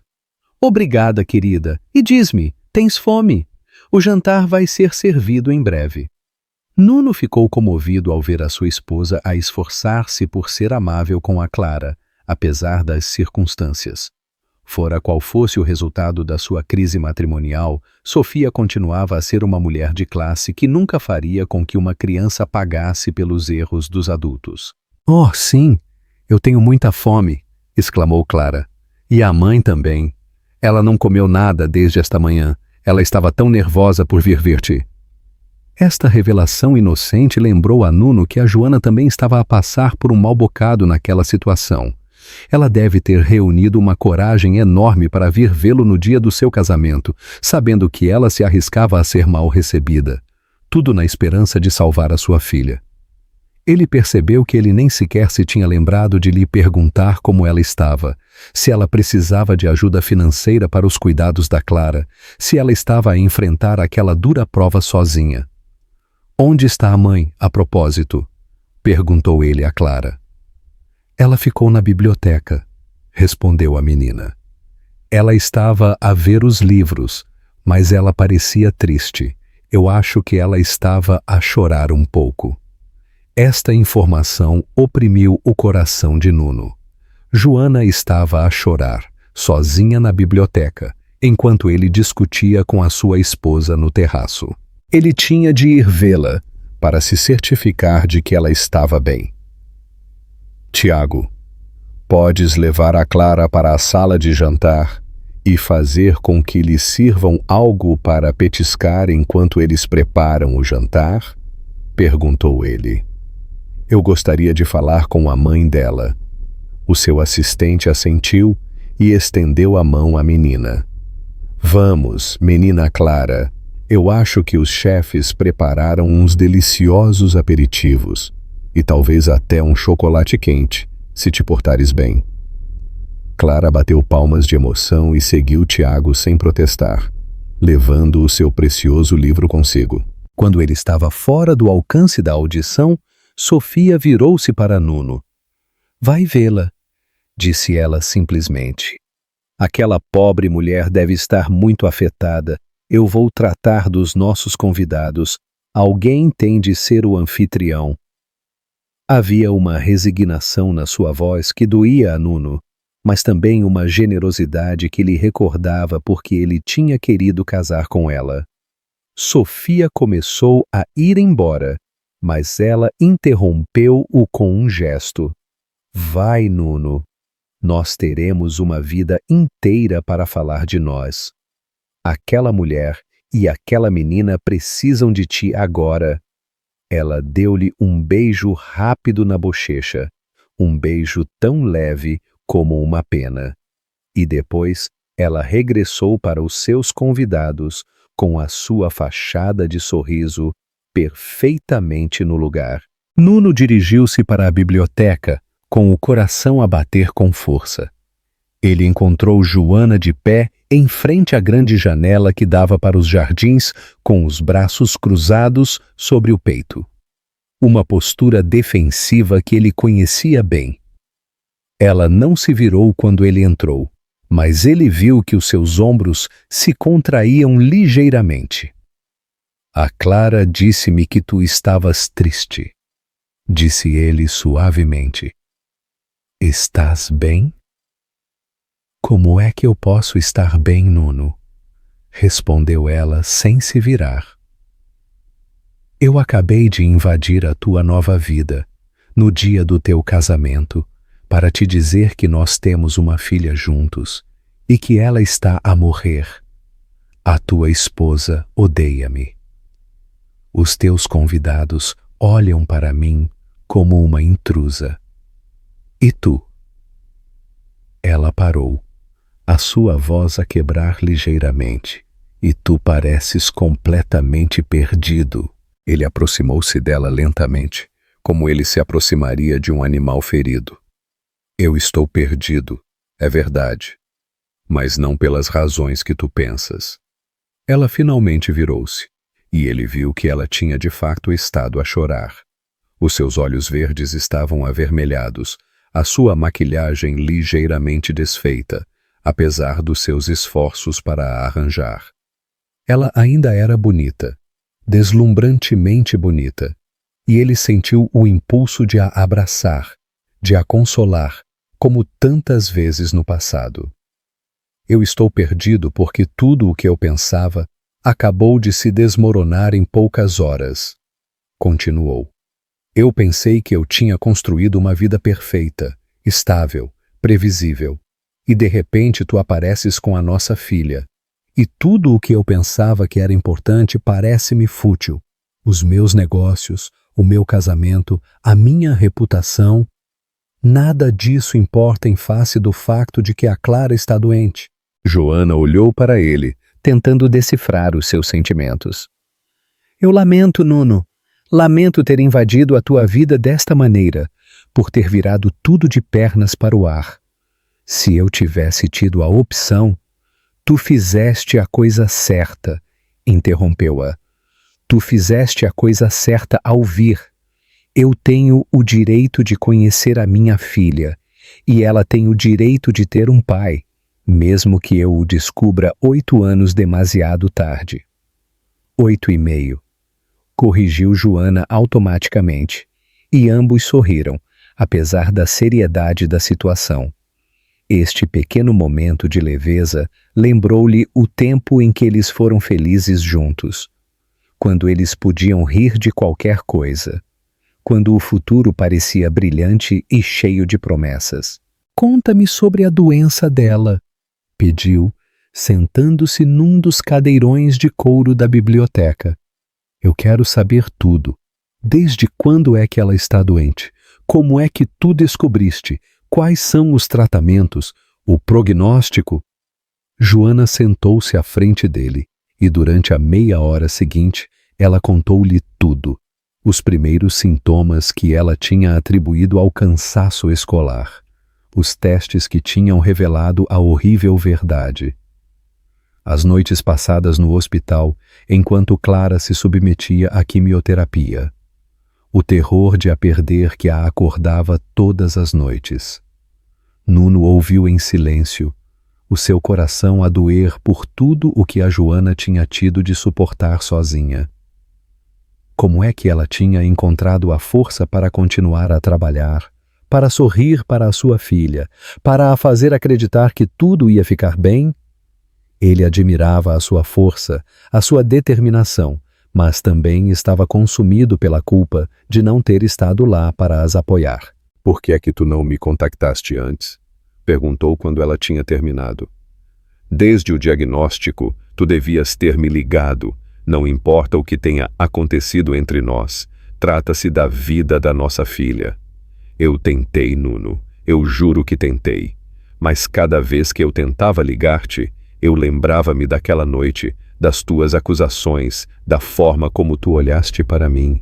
Obrigada, querida. E diz-me, tens fome? O jantar vai ser servido em breve. Nuno ficou comovido ao ver a sua esposa a esforçar-se por ser amável com a Clara, apesar das circunstâncias. Fora qual fosse o resultado da sua crise matrimonial, Sofia continuava a ser uma mulher de classe que nunca faria com que uma criança pagasse pelos erros dos adultos. Oh, sim, eu tenho muita fome, exclamou Clara. E a mãe também. Ela não comeu nada desde esta manhã. Ela estava tão nervosa por vir ver-te. Esta revelação inocente lembrou a Nuno que a Joana também estava a passar por um mau bocado naquela situação. Ela deve ter reunido uma coragem enorme para vir vê-lo no dia do seu casamento, sabendo que ela se arriscava a ser mal recebida. Tudo na esperança de salvar a sua filha. Ele percebeu que ele nem sequer se tinha lembrado de lhe perguntar como ela estava, se ela precisava de ajuda financeira para os cuidados da Clara, se ela estava a enfrentar aquela dura prova sozinha. Onde está a mãe, a propósito? Perguntou ele a Clara. Ela ficou na biblioteca, respondeu a menina. Ela estava a ver os livros, mas ela parecia triste. Eu acho que ela estava a chorar um pouco. Esta informação oprimiu o coração de Nuno. Joana estava a chorar, sozinha na biblioteca, enquanto ele discutia com a sua esposa no terraço. Ele tinha de ir vê-la para se certificar de que ela estava bem. Tiago, podes levar a Clara para a sala de jantar e fazer com que lhe sirvam algo para petiscar enquanto eles preparam o jantar? Perguntou ele. Eu gostaria de falar com a mãe dela. O seu assistente assentiu e estendeu a mão à menina. Vamos, menina Clara. Eu acho que os chefes prepararam uns deliciosos aperitivos e talvez até um chocolate quente, se te portares bem. Clara bateu palmas de emoção e seguiu Tiago sem protestar, levando o seu precioso livro consigo. Quando ele estava fora do alcance da audição, Sofia virou-se para Nuno. Vai vê-la, disse ela simplesmente. Aquela pobre mulher deve estar muito afetada. Eu vou tratar dos nossos convidados. Alguém tem de ser o anfitrião. Havia uma resignação na sua voz que doía a Nuno, mas também uma generosidade que lhe recordava porque ele tinha querido casar com ela. Sofia começou a ir embora, mas ela interrompeu-o com um gesto. Vai, Nuno. Nós teremos uma vida inteira para falar de nós. Aquela mulher e aquela menina precisam de ti agora. Ela deu-lhe um beijo rápido na bochecha, um beijo tão leve como uma pena. E depois ela regressou para os seus convidados com a sua fachada de sorriso perfeitamente no lugar. Nuno dirigiu-se para a biblioteca, com o coração a bater com força. Ele encontrou Joana de pé em frente à grande janela que dava para os jardins, com os braços cruzados sobre o peito. Uma postura defensiva que ele conhecia bem. Ela não se virou quando ele entrou, mas ele viu que os seus ombros se contraíam ligeiramente. A Clara disse-me que tu estavas triste, disse ele suavemente. Estás bem? Como é que eu posso estar bem, Nuno? Respondeu ela sem se virar. Eu acabei de invadir a tua nova vida, no dia do teu casamento, para te dizer que nós temos uma filha juntos e que ela está a morrer. A tua esposa odeia-me. Os teus convidados olham para mim como uma intrusa. E tu? Ela parou, a sua voz a quebrar ligeiramente. E tu pareces completamente perdido. Ele aproximou-se dela lentamente, como ele se aproximaria de um animal ferido. Eu estou perdido, é verdade, mas não pelas razões que tu pensas. Ela finalmente virou-se, e ele viu que ela tinha de fato estado a chorar. Os seus olhos verdes estavam avermelhados, a sua maquilhagem ligeiramente desfeita, apesar dos seus esforços para a arranjar. Ela ainda era bonita, deslumbrantemente bonita, e ele sentiu o impulso de a abraçar, de a consolar, como tantas vezes no passado. Eu estou perdido porque tudo o que eu pensava acabou de se desmoronar em poucas horas. Continuou. Eu pensei que eu tinha construído uma vida perfeita, estável, previsível, e de repente tu apareces com a nossa filha. E tudo o que eu pensava que era importante parece-me fútil. Os meus negócios, o meu casamento, a minha reputação. Nada disso importa em face do facto de que a Clara está doente. Joana olhou para ele, tentando decifrar os seus sentimentos. Eu lamento, Nuno. Lamento ter invadido a tua vida desta maneira, por ter virado tudo de pernas para o ar. Se eu tivesse tido a opção, tu fizeste a coisa certa, interrompeu-a. Tu fizeste a coisa certa ao vir. Eu tenho o direito de conhecer a minha filha, e ela tem o direito de ter um pai, mesmo que eu o descubra 8 anos demasiado tarde. 8,5. Corrigiu Joana automaticamente, e ambos sorriram, apesar da seriedade da situação. Este pequeno momento de leveza lembrou-lhe o tempo em que eles foram felizes juntos, quando eles podiam rir de qualquer coisa, quando o futuro parecia brilhante e cheio de promessas. Conta-me sobre a doença dela, pediu, sentando-se num dos cadeirões de couro da biblioteca. Eu quero saber tudo. Desde quando é que ela está doente? Como é que tu descobriste? Quais são os tratamentos? O prognóstico? Joana sentou-se à frente dele e durante a meia hora seguinte ela contou-lhe tudo. Os primeiros sintomas que ela tinha atribuído ao cansaço escolar. Os testes que tinham revelado a horrível verdade. As noites passadas no hospital, enquanto Clara se submetia à quimioterapia. O terror de a perder que a acordava todas as noites. Nuno ouviu em silêncio, o seu coração a doer por tudo o que a Joana tinha tido de suportar sozinha. Como é que ela tinha encontrado a força para continuar a trabalhar, para sorrir para a sua filha, para a fazer acreditar que tudo ia ficar bem? Ele admirava a sua força, a sua determinação, mas também estava consumido pela culpa de não ter estado lá para as apoiar. Por que é que tu não me contactaste antes? Perguntou quando ela tinha terminado. Desde o diagnóstico, tu devias ter me ligado. Não importa o que tenha acontecido entre nós, trata-se da vida da nossa filha. Eu tentei, Nuno, eu juro que tentei. Mas cada vez que eu tentava ligar-te, eu lembrava-me daquela noite, das tuas acusações, da forma como tu olhaste para mim,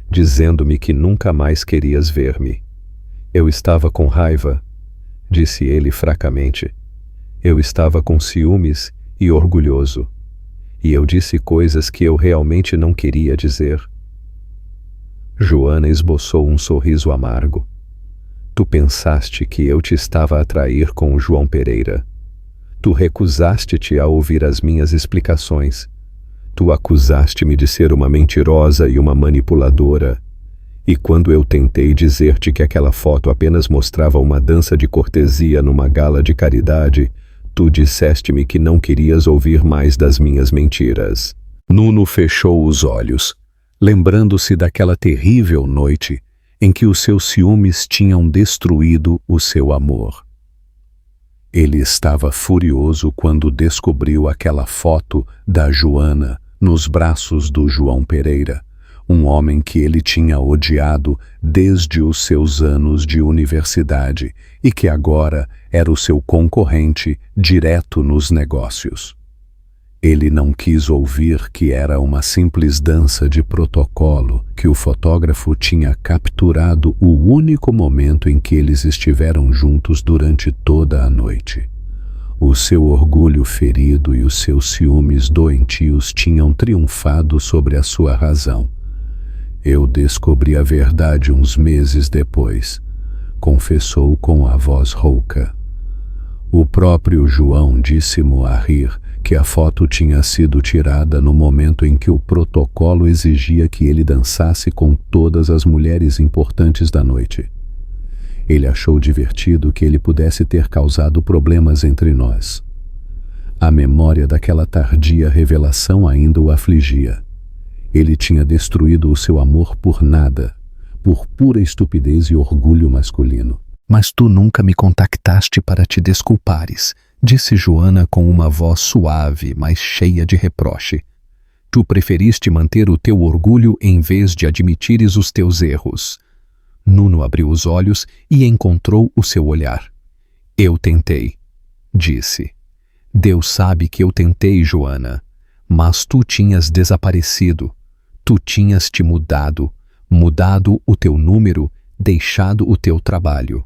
dizendo-me que nunca mais querias ver-me. Eu estava com raiva, disse ele fracamente. Eu estava com ciúmes e orgulhoso. E eu disse coisas que eu realmente não queria dizer. Joana esboçou um sorriso amargo. Tu pensaste que eu te estava a trair com o João Pereira. Tu recusaste-te a ouvir as minhas explicações. Tu acusaste-me de ser uma mentirosa e uma manipuladora. E quando eu tentei dizer-te que aquela foto apenas mostrava uma dança de cortesia numa gala de caridade, tu disseste-me que não querias ouvir mais das minhas mentiras. Nuno fechou os olhos, lembrando-se daquela terrível noite em que os seus ciúmes tinham destruído o seu amor. Ele estava furioso quando descobriu aquela foto da Joana nos braços do João Pereira, um homem que ele tinha odiado desde os seus anos de universidade e que agora era o seu concorrente direto nos negócios. Ele não quis ouvir que era uma simples dança de protocolo, que o fotógrafo tinha capturado o único momento em que eles estiveram juntos durante toda a noite. O seu orgulho ferido e os seus ciúmes doentios tinham triunfado sobre a sua razão. Eu descobri a verdade uns meses depois, confessou com a voz rouca. O próprio João disse-mo a rir que a foto tinha sido tirada no momento em que o protocolo exigia que ele dançasse com todas as mulheres importantes da noite. Ele achou divertido que ele pudesse ter causado problemas entre nós. A memória daquela tardia revelação ainda o afligia. Ele tinha destruído o seu amor por nada, por pura estupidez e orgulho masculino. Mas tu nunca me contactaste para te desculpares, disse Joana com uma voz suave, mas cheia de reproche. Tu preferiste manter o teu orgulho em vez de admitires os teus erros. Nuno abriu os olhos e encontrou o seu olhar. Eu tentei, disse. Deus sabe que eu tentei, Joana, mas tu tinhas desaparecido. Tu tinhas te mudado o teu número, deixado o teu trabalho.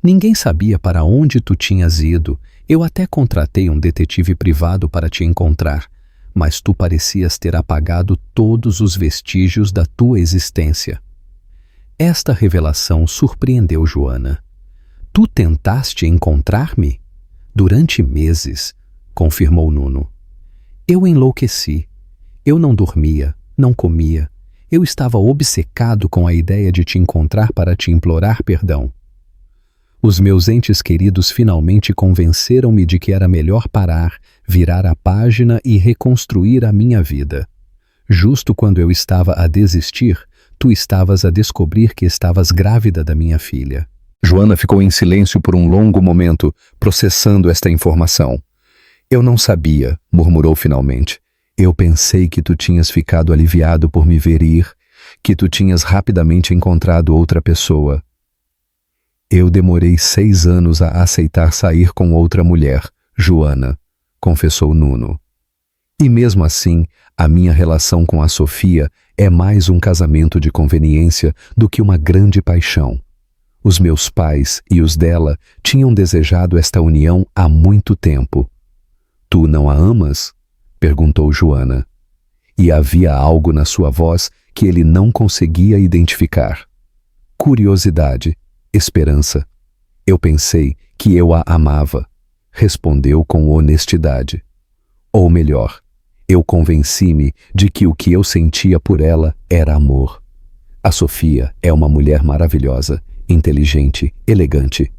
Ninguém sabia para onde tu tinhas ido. Eu até contratei um detetive privado para te encontrar, mas tu parecias ter apagado todos os vestígios da tua existência. Esta revelação surpreendeu Joana. Tu tentaste encontrar-me? Durante meses, confirmou Nuno. Eu enlouqueci. Eu não dormia, não comia. Eu estava obcecado com a ideia de te encontrar para te implorar perdão. Os meus entes queridos finalmente convenceram-me de que era melhor parar, virar a página e reconstruir a minha vida. Justo quando eu estava a desistir, tu estavas a descobrir que estavas grávida da minha filha. Joana ficou em silêncio por um longo momento, processando esta informação. Eu não sabia, murmurou finalmente. Eu pensei que tu tinhas ficado aliviado por me ver ir, que tu tinhas rapidamente encontrado outra pessoa. Eu demorei 6 anos a aceitar sair com outra mulher, Joana, confessou Nuno. E mesmo assim, a minha relação com a Sofia é mais um casamento de conveniência do que uma grande paixão. Os meus pais e os dela tinham desejado esta união há muito tempo. Tu não a amas? Perguntou Joana. E havia algo na sua voz que ele não conseguia identificar. Curiosidade, esperança. Eu pensei que eu a amava. Respondeu com honestidade. Ou melhor, eu convenci-me de que o que eu sentia por ela era amor. A Sofia é uma mulher maravilhosa, inteligente, elegante.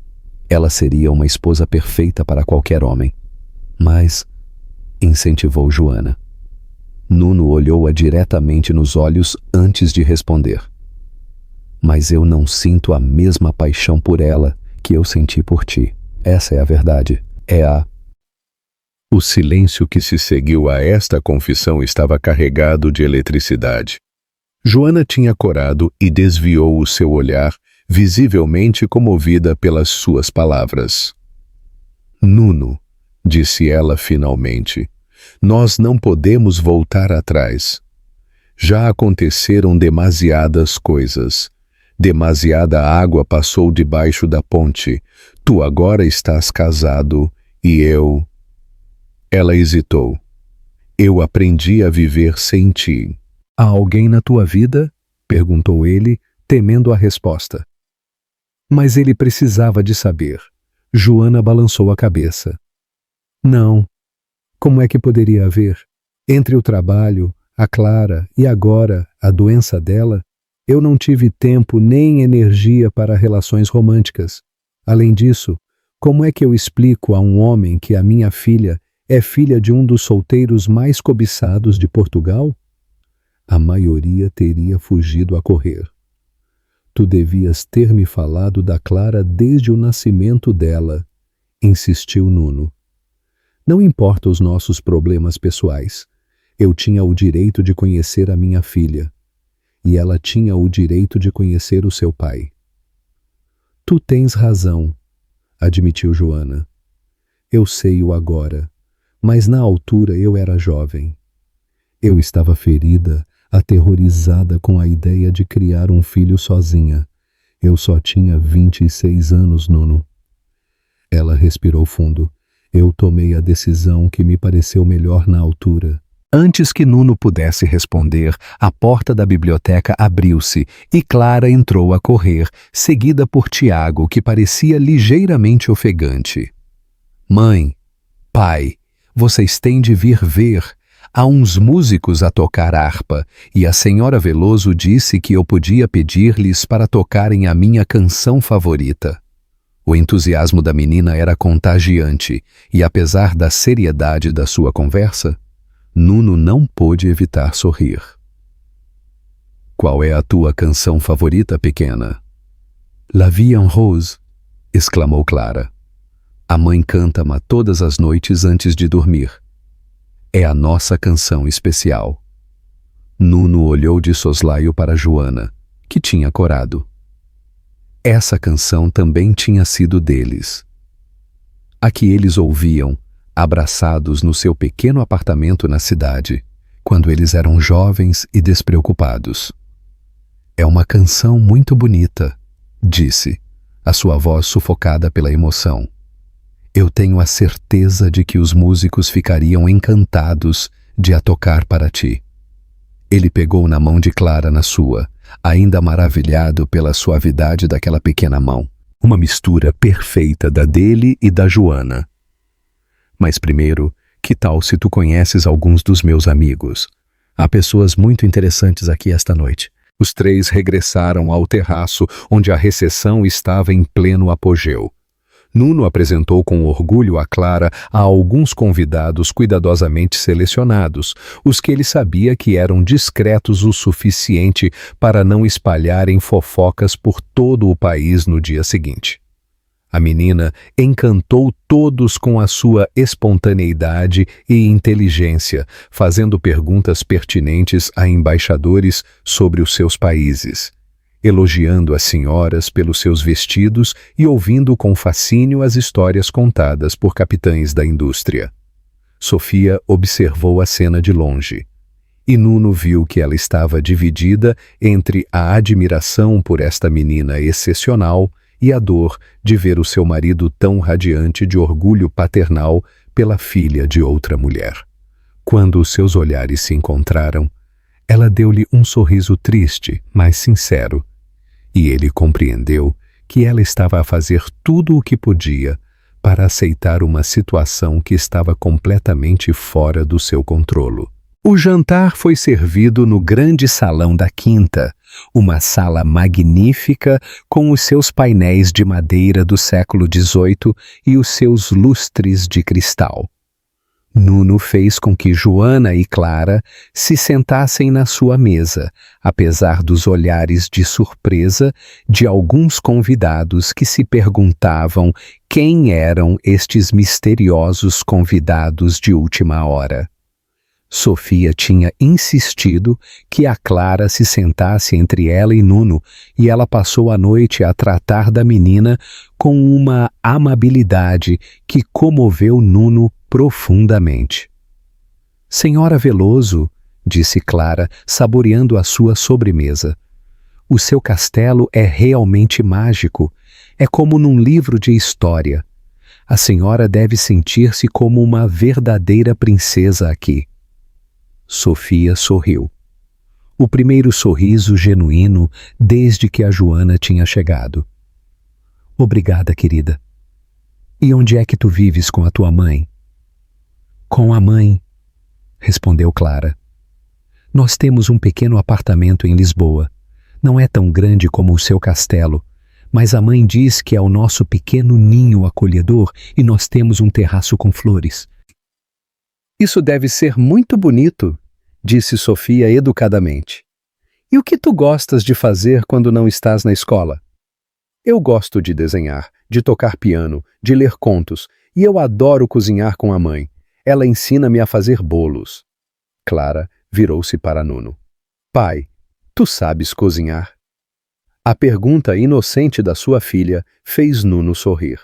Ela seria uma esposa perfeita para qualquer homem. Mas, incentivou Joana. Nuno olhou-a diretamente nos olhos antes de responder. Mas eu não sinto a mesma paixão por ela que eu senti por ti. Essa é a verdade. O silêncio que se seguiu a esta confissão estava carregado de eletricidade. Joana tinha corado e desviou o seu olhar, visivelmente comovida pelas suas palavras. Nuno, disse ela finalmente, nós não podemos voltar atrás. Já aconteceram demasiadas coisas. Demasiada água passou debaixo da ponte. Tu agora estás casado e eu... Ela hesitou. Eu aprendi a viver sem ti. Há alguém na tua vida? Perguntou ele, temendo a resposta. Mas ele precisava de saber. Joana balançou a cabeça. Não. Como é que poderia haver? Entre o trabalho, a Clara e agora a doença dela, eu não tive tempo nem energia para relações românticas. Além disso, como é que eu explico a um homem que a minha filha é filha de um dos solteiros mais cobiçados de Portugal? A maioria teria fugido a correr. Tu devias ter me falado da Clara desde o nascimento dela, insistiu Nuno. Não importa os nossos problemas pessoais. Eu tinha o direito de conhecer a minha filha. E ela tinha o direito de conhecer o seu pai. Tu tens razão, admitiu Joana. Eu sei-o agora, mas na altura eu era jovem. Eu estava ferida, aterrorizada com a ideia de criar um filho sozinha. Eu só tinha 26 anos, Nuno. Ela respirou fundo. Eu tomei a decisão que me pareceu melhor na altura. Antes que Nuno pudesse responder, a porta da biblioteca abriu-se e Clara entrou a correr, seguida por Tiago, que parecia ligeiramente ofegante. Mãe, pai, vocês têm de vir ver. Há uns músicos a tocar harpa, e a senhora Veloso disse que eu podia pedir-lhes para tocarem a minha canção favorita. O entusiasmo da menina era contagiante, e apesar da seriedade da sua conversa, Nuno não pôde evitar sorrir. Qual é a tua canção favorita, pequena? La Vie en Rose, exclamou Clara. A mãe canta-ma todas as noites antes de dormir. É a nossa canção especial. Nuno olhou de soslaio para Joana, que tinha corado. Essa canção também tinha sido deles. A que eles ouviam, abraçados no seu pequeno apartamento na cidade, quando eles eram jovens e despreocupados. É uma canção muito bonita, disse, a sua voz sufocada pela emoção. Eu tenho a certeza de que os músicos ficariam encantados de a tocar para ti. Ele pegou na mão de Clara na sua, ainda maravilhado pela suavidade daquela pequena mão, uma mistura perfeita da dele e da Joana. Mas primeiro, que tal se tu conheces alguns dos meus amigos? Há pessoas muito interessantes aqui esta noite. Os três regressaram ao terraço, onde a recepção estava em pleno apogeu. Nuno apresentou com orgulho a Clara a alguns convidados cuidadosamente selecionados, os que ele sabia que eram discretos o suficiente para não espalharem fofocas por todo o país no dia seguinte. A menina encantou todos com a sua espontaneidade e inteligência, fazendo perguntas pertinentes a embaixadores sobre os seus países, elogiando as senhoras pelos seus vestidos e ouvindo com fascínio as histórias contadas por capitães da indústria. Sofia observou a cena de longe, e Nuno viu que ela estava dividida entre a admiração por esta menina excepcional e a dor de ver o seu marido tão radiante de orgulho paternal pela filha de outra mulher. Quando os seus olhares se encontraram, ela deu-lhe um sorriso triste, mas sincero, e ele compreendeu que ela estava a fazer tudo o que podia para aceitar uma situação que estava completamente fora do seu controlo. O jantar foi servido no grande salão da quinta, uma sala magnífica com os seus painéis de madeira do século XVIII e os seus lustres de cristal. Nuno fez com que Joana e Clara se sentassem na sua mesa, apesar dos olhares de surpresa de alguns convidados que se perguntavam quem eram estes misteriosos convidados de última hora. Sofia tinha insistido que a Clara se sentasse entre ela e Nuno, e ela passou a noite a tratar da menina com uma amabilidade que comoveu Nuno profundamente. Senhora Veloso, disse Clara, saboreando a sua sobremesa, o seu castelo é realmente mágico, é como num livro de história. A senhora deve sentir-se como uma verdadeira princesa aqui. Sofia sorriu. O primeiro sorriso genuíno desde que a Joana tinha chegado. Obrigada, querida. E onde é que tu vives com a tua mãe? Com a mãe, respondeu Clara. Nós temos um pequeno apartamento em Lisboa. Não é tão grande como o seu castelo, mas a mãe diz que é o nosso pequeno ninho acolhedor e nós temos um terraço com flores. Isso deve ser muito bonito, disse Sofia educadamente. E o que tu gostas de fazer quando não estás na escola? Eu gosto de desenhar, de tocar piano, de ler contos, e eu adoro cozinhar com a mãe. Ela ensina-me a fazer bolos. Clara virou-se para Nuno. Pai, tu sabes cozinhar? A pergunta inocente da sua filha fez Nuno sorrir.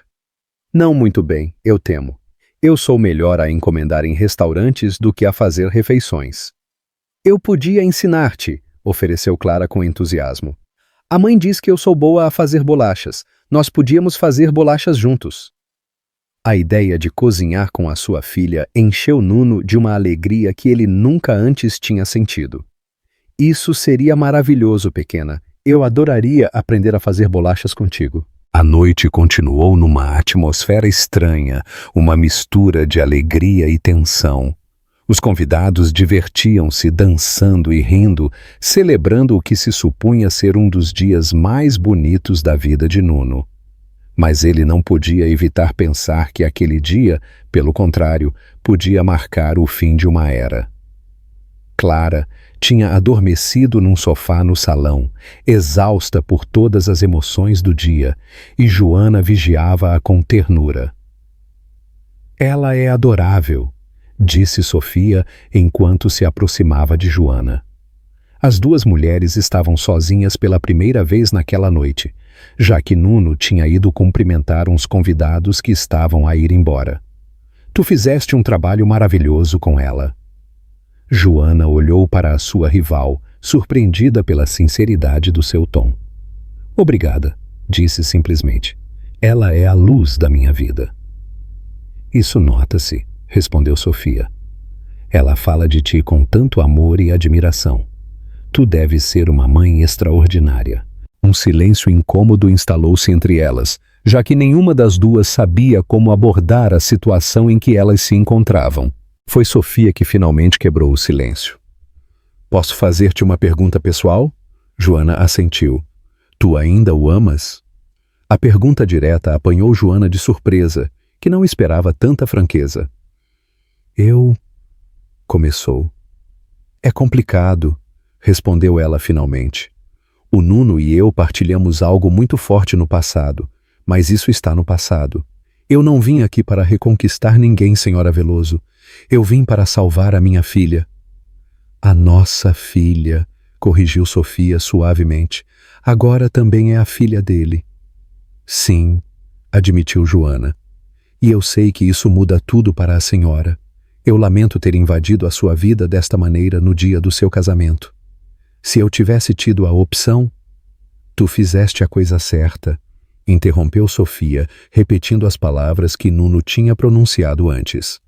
Não muito bem, eu temo. Eu sou melhor a encomendar em restaurantes do que a fazer refeições. Eu podia ensinar-te, ofereceu Clara com entusiasmo. A mãe diz que eu sou boa a fazer bolachas. Nós podíamos fazer bolachas juntos. A ideia de cozinhar com a sua filha encheu Nuno de uma alegria que ele nunca antes tinha sentido. Isso seria maravilhoso, pequena. Eu adoraria aprender a fazer bolachas contigo. A noite continuou numa atmosfera estranha, uma mistura de alegria e tensão. Os convidados divertiam-se dançando e rindo, celebrando o que se supunha ser um dos dias mais bonitos da vida de Nuno. Mas ele não podia evitar pensar que aquele dia, pelo contrário, podia marcar o fim de uma era. Clara tinha adormecido num sofá no salão, exausta por todas as emoções do dia, e Joana vigiava-a com ternura. Ela é adorável, disse Sofia enquanto se aproximava de Joana. As duas mulheres estavam sozinhas pela primeira vez naquela noite, já que Nuno tinha ido cumprimentar uns convidados que estavam a ir embora. Tu fizeste um trabalho maravilhoso com ela. Joana olhou para a sua rival, surpreendida pela sinceridade do seu tom. Obrigada, disse simplesmente. Ela é a luz da minha vida. Isso nota-se, respondeu Sofia. Ela fala de ti com tanto amor e admiração. Tu deves ser uma mãe extraordinária. Um silêncio incômodo instalou-se entre elas, já que nenhuma das duas sabia como abordar a situação em que elas se encontravam. Foi Sofia que finalmente quebrou o silêncio. Posso fazer-te uma pergunta pessoal? Joana assentiu. Tu ainda o amas? A pergunta direta apanhou Joana de surpresa, que não esperava tanta franqueza. Eu... começou. É complicado, respondeu ela finalmente. O Nuno e eu partilhamos algo muito forte no passado, mas isso está no passado. Eu não vim aqui para reconquistar ninguém, senhora Veloso. Eu vim para salvar a minha filha. A nossa filha, corrigiu Sofia suavemente. Agora também é a filha dele. Sim, admitiu Joana. E eu sei que isso muda tudo para a senhora. Eu lamento ter invadido a sua vida desta maneira no dia do seu casamento. Se eu tivesse tido a opção... Tu fizeste a coisa certa, interrompeu Sofia, repetindo as palavras que Nuno tinha pronunciado antes.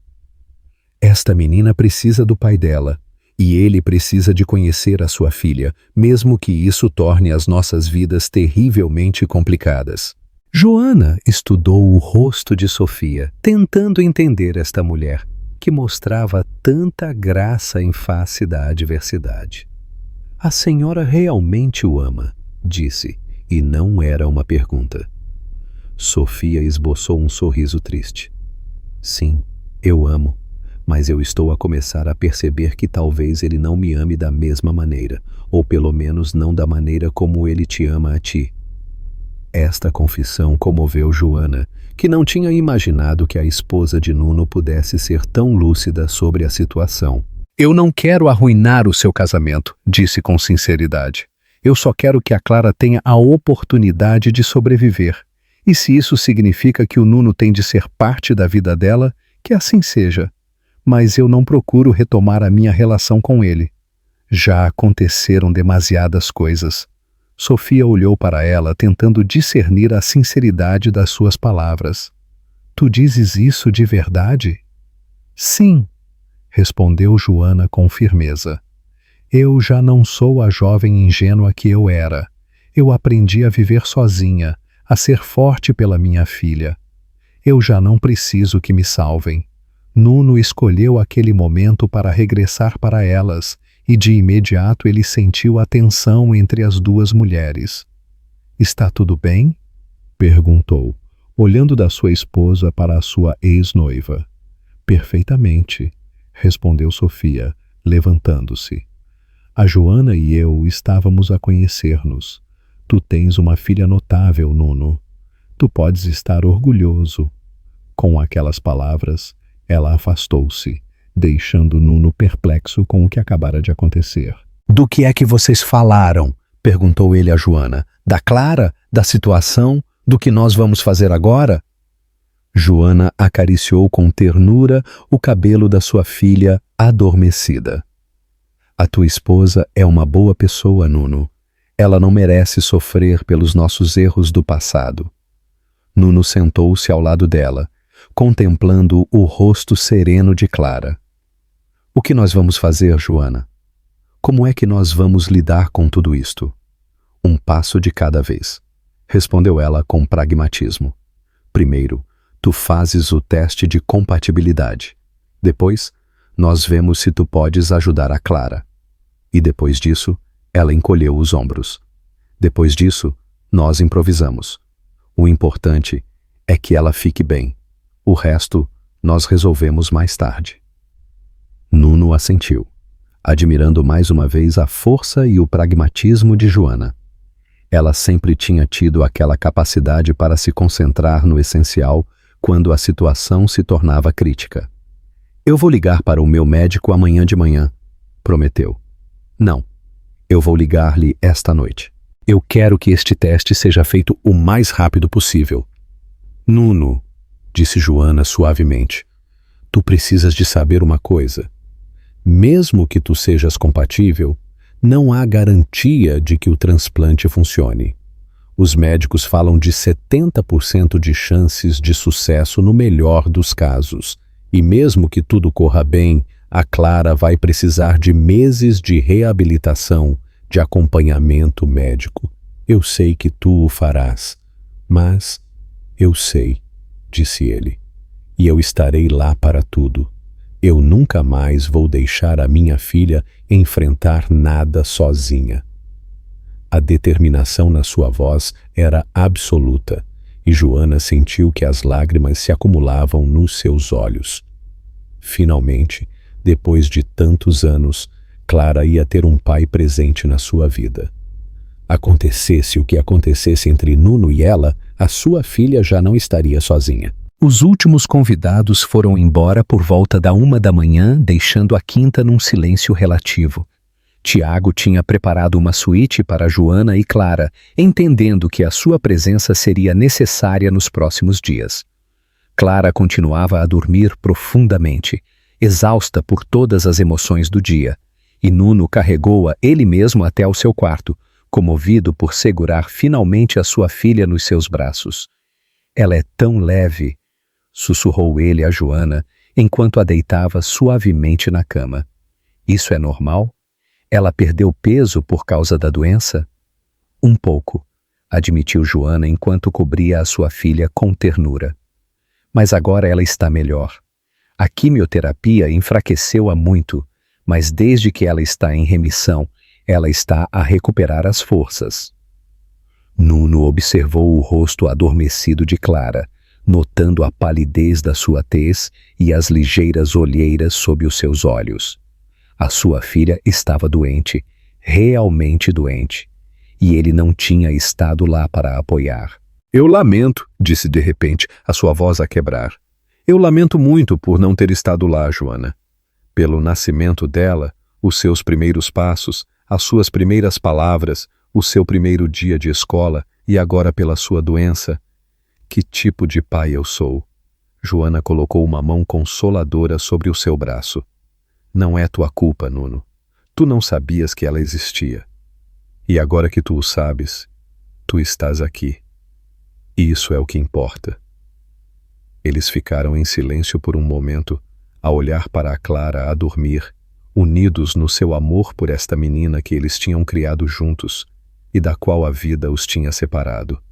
Esta menina precisa do pai dela, e ele precisa de conhecer a sua filha, mesmo que isso torne as nossas vidas terrivelmente complicadas. Joana estudou o rosto de Sofia, tentando entender esta mulher, que mostrava tanta graça em face da adversidade. A senhora realmente o ama, disse, e não era uma pergunta. Sofia esboçou um sorriso triste. Sim, eu amo, mas eu estou a começar a perceber que talvez ele não me ame da mesma maneira, ou pelo menos não da maneira como ele te ama a ti. Esta confissão comoveu Joana, que não tinha imaginado que a esposa de Nuno pudesse ser tão lúcida sobre a situação. Eu não quero arruinar o seu casamento, disse com sinceridade. Eu só quero que a Clara tenha a oportunidade de sobreviver. E se isso significa que o Nuno tem de ser parte da vida dela, que assim seja. Mas eu não procuro retomar a minha relação com ele. Já aconteceram demasiadas coisas. Sofia olhou para ela, tentando discernir a sinceridade das suas palavras. Tu dizes isso de verdade? Sim, respondeu Joana com firmeza. Eu já não sou a jovem ingênua que eu era. Eu aprendi a viver sozinha, a ser forte pela minha filha. Eu já não preciso que me salvem. Nuno escolheu aquele momento para regressar para elas, e de imediato ele sentiu a tensão entre as duas mulheres. Está tudo bem? Perguntou, olhando da sua esposa para a sua ex-noiva. Perfeitamente, respondeu Sofia, levantando-se. A Joana e eu estávamos a conhecer-nos. Tu tens uma filha notável, Nuno. Tu podes estar orgulhoso. Com aquelas palavras, ela afastou-se, deixando Nuno perplexo com o que acabara de acontecer. Do que é que vocês falaram? Perguntou ele a Joana. Da Clara? Da situação? Do que nós vamos fazer agora? Joana acariciou com ternura o cabelo da sua filha adormecida. A tua esposa é uma boa pessoa, Nuno. Ela não merece sofrer pelos nossos erros do passado. Nuno sentou-se ao lado dela, contemplando o rosto sereno de Clara. O que nós vamos fazer, Joana? Como é que nós vamos lidar com tudo isto? Um passo de cada vez, respondeu ela com pragmatismo. Primeiro, tu fazes o teste de compatibilidade. Depois, nós vemos se tu podes ajudar a Clara. E depois disso, ela encolheu os ombros. Depois disso, nós improvisamos. O importante é que ela fique bem. O resto, nós resolvemos mais tarde. Nuno assentiu, admirando mais uma vez a força e o pragmatismo de Joana. Ela sempre tinha tido aquela capacidade para se concentrar no essencial quando a situação se tornava crítica. Eu vou ligar para o meu médico amanhã de manhã, prometeu. Não, eu vou ligar-lhe esta noite. Eu quero que este teste seja feito o mais rápido possível. Nuno, disse Joana suavemente, tu precisas de saber uma coisa. Mesmo que tu sejas compatível, não há garantia de que o transplante funcione. Os médicos falam de 70% de chances de sucesso no melhor dos casos. E mesmo que tudo corra bem, a Clara vai precisar de meses de reabilitação, de acompanhamento médico. Eu sei que tu o farás, mas eu sei, disse ele, e eu estarei lá para tudo. Eu nunca mais vou deixar a minha filha enfrentar nada sozinha. A determinação na sua voz era absoluta, e Joana sentiu que as lágrimas se acumulavam nos seus olhos. Finalmente, depois de tantos anos, Clara ia ter um pai presente na sua vida. Acontecesse o que acontecesse entre Nuno e ela, a sua filha já não estaria sozinha. Os últimos convidados foram embora por volta da 1 da manhã, deixando a quinta num silêncio relativo. Tiago tinha preparado uma suíte para Joana e Clara, entendendo que a sua presença seria necessária nos próximos dias. Clara continuava a dormir profundamente, exausta por todas as emoções do dia, e Nuno carregou-a ele mesmo até ao seu quarto, comovido por segurar finalmente a sua filha nos seus braços. "Ela é tão leve", sussurrou ele a Joana, enquanto a deitava suavemente na cama. "Isso é normal? Ela perdeu peso por causa da doença?" "Um pouco", admitiu Joana enquanto cobria a sua filha com ternura. "Mas agora ela está melhor. A quimioterapia enfraqueceu-a muito, mas desde que ela está em remissão, ela está a recuperar as forças." Nuno observou o rosto adormecido de Clara, notando a palidez da sua tez e as ligeiras olheiras sob os seus olhos. A sua filha estava doente, realmente doente, e ele não tinha estado lá para apoiar. "Eu lamento", disse de repente, a sua voz a quebrar. "Eu lamento muito por não ter estado lá, Joana. Pelo nascimento dela, os seus primeiros passos, as suas primeiras palavras, o seu primeiro dia de escola e agora pela sua doença. Que tipo de pai eu sou?" Joana colocou uma mão consoladora sobre o seu braço. "Não é tua culpa, Nuno. Tu não sabias que ela existia. E agora que tu o sabes, tu estás aqui. Isso é o que importa." Eles ficaram em silêncio por um momento, a olhar para a Clara a dormir, unidos no seu amor por esta menina que eles tinham criado juntos e da qual a vida os tinha separado.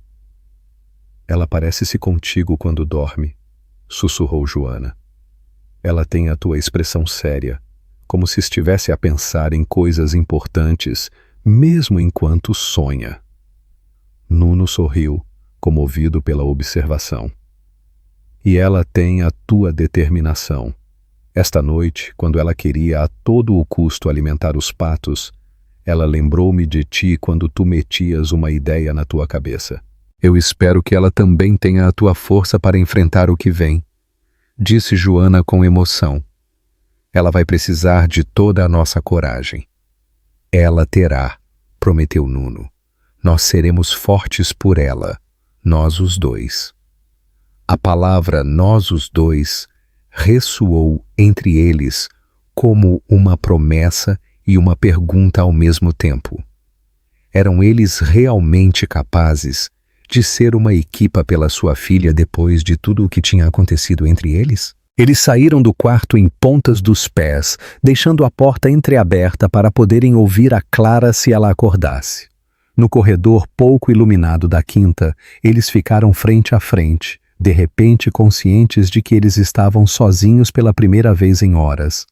"Ela parece-se contigo quando dorme", sussurrou Joana. "Ela tem a tua expressão séria, como se estivesse a pensar em coisas importantes, mesmo enquanto sonha." Nuno sorriu, comovido pela observação. "E ela tem a tua determinação. Esta noite, quando ela queria a todo o custo alimentar os patos, ela lembrou-me de ti quando tu metias uma ideia na tua cabeça. Eu espero que ela também tenha a tua força para enfrentar o que vem", disse Joana com emoção. "Ela vai precisar de toda a nossa coragem." "Ela terá", prometeu Nuno. "Nós seremos fortes por ela, nós os dois." A palavra "nós os dois" ressoou entre eles como uma promessa e uma pergunta ao mesmo tempo. Eram eles realmente capazes de ser uma equipa pela sua filha depois de tudo o que tinha acontecido entre eles? Eles saíram do quarto em pontas dos pés, deixando a porta entreaberta para poderem ouvir a Clara se ela acordasse. No corredor pouco iluminado da quinta, eles ficaram frente a frente, de repente conscientes de que eles estavam sozinhos pela primeira vez em horas.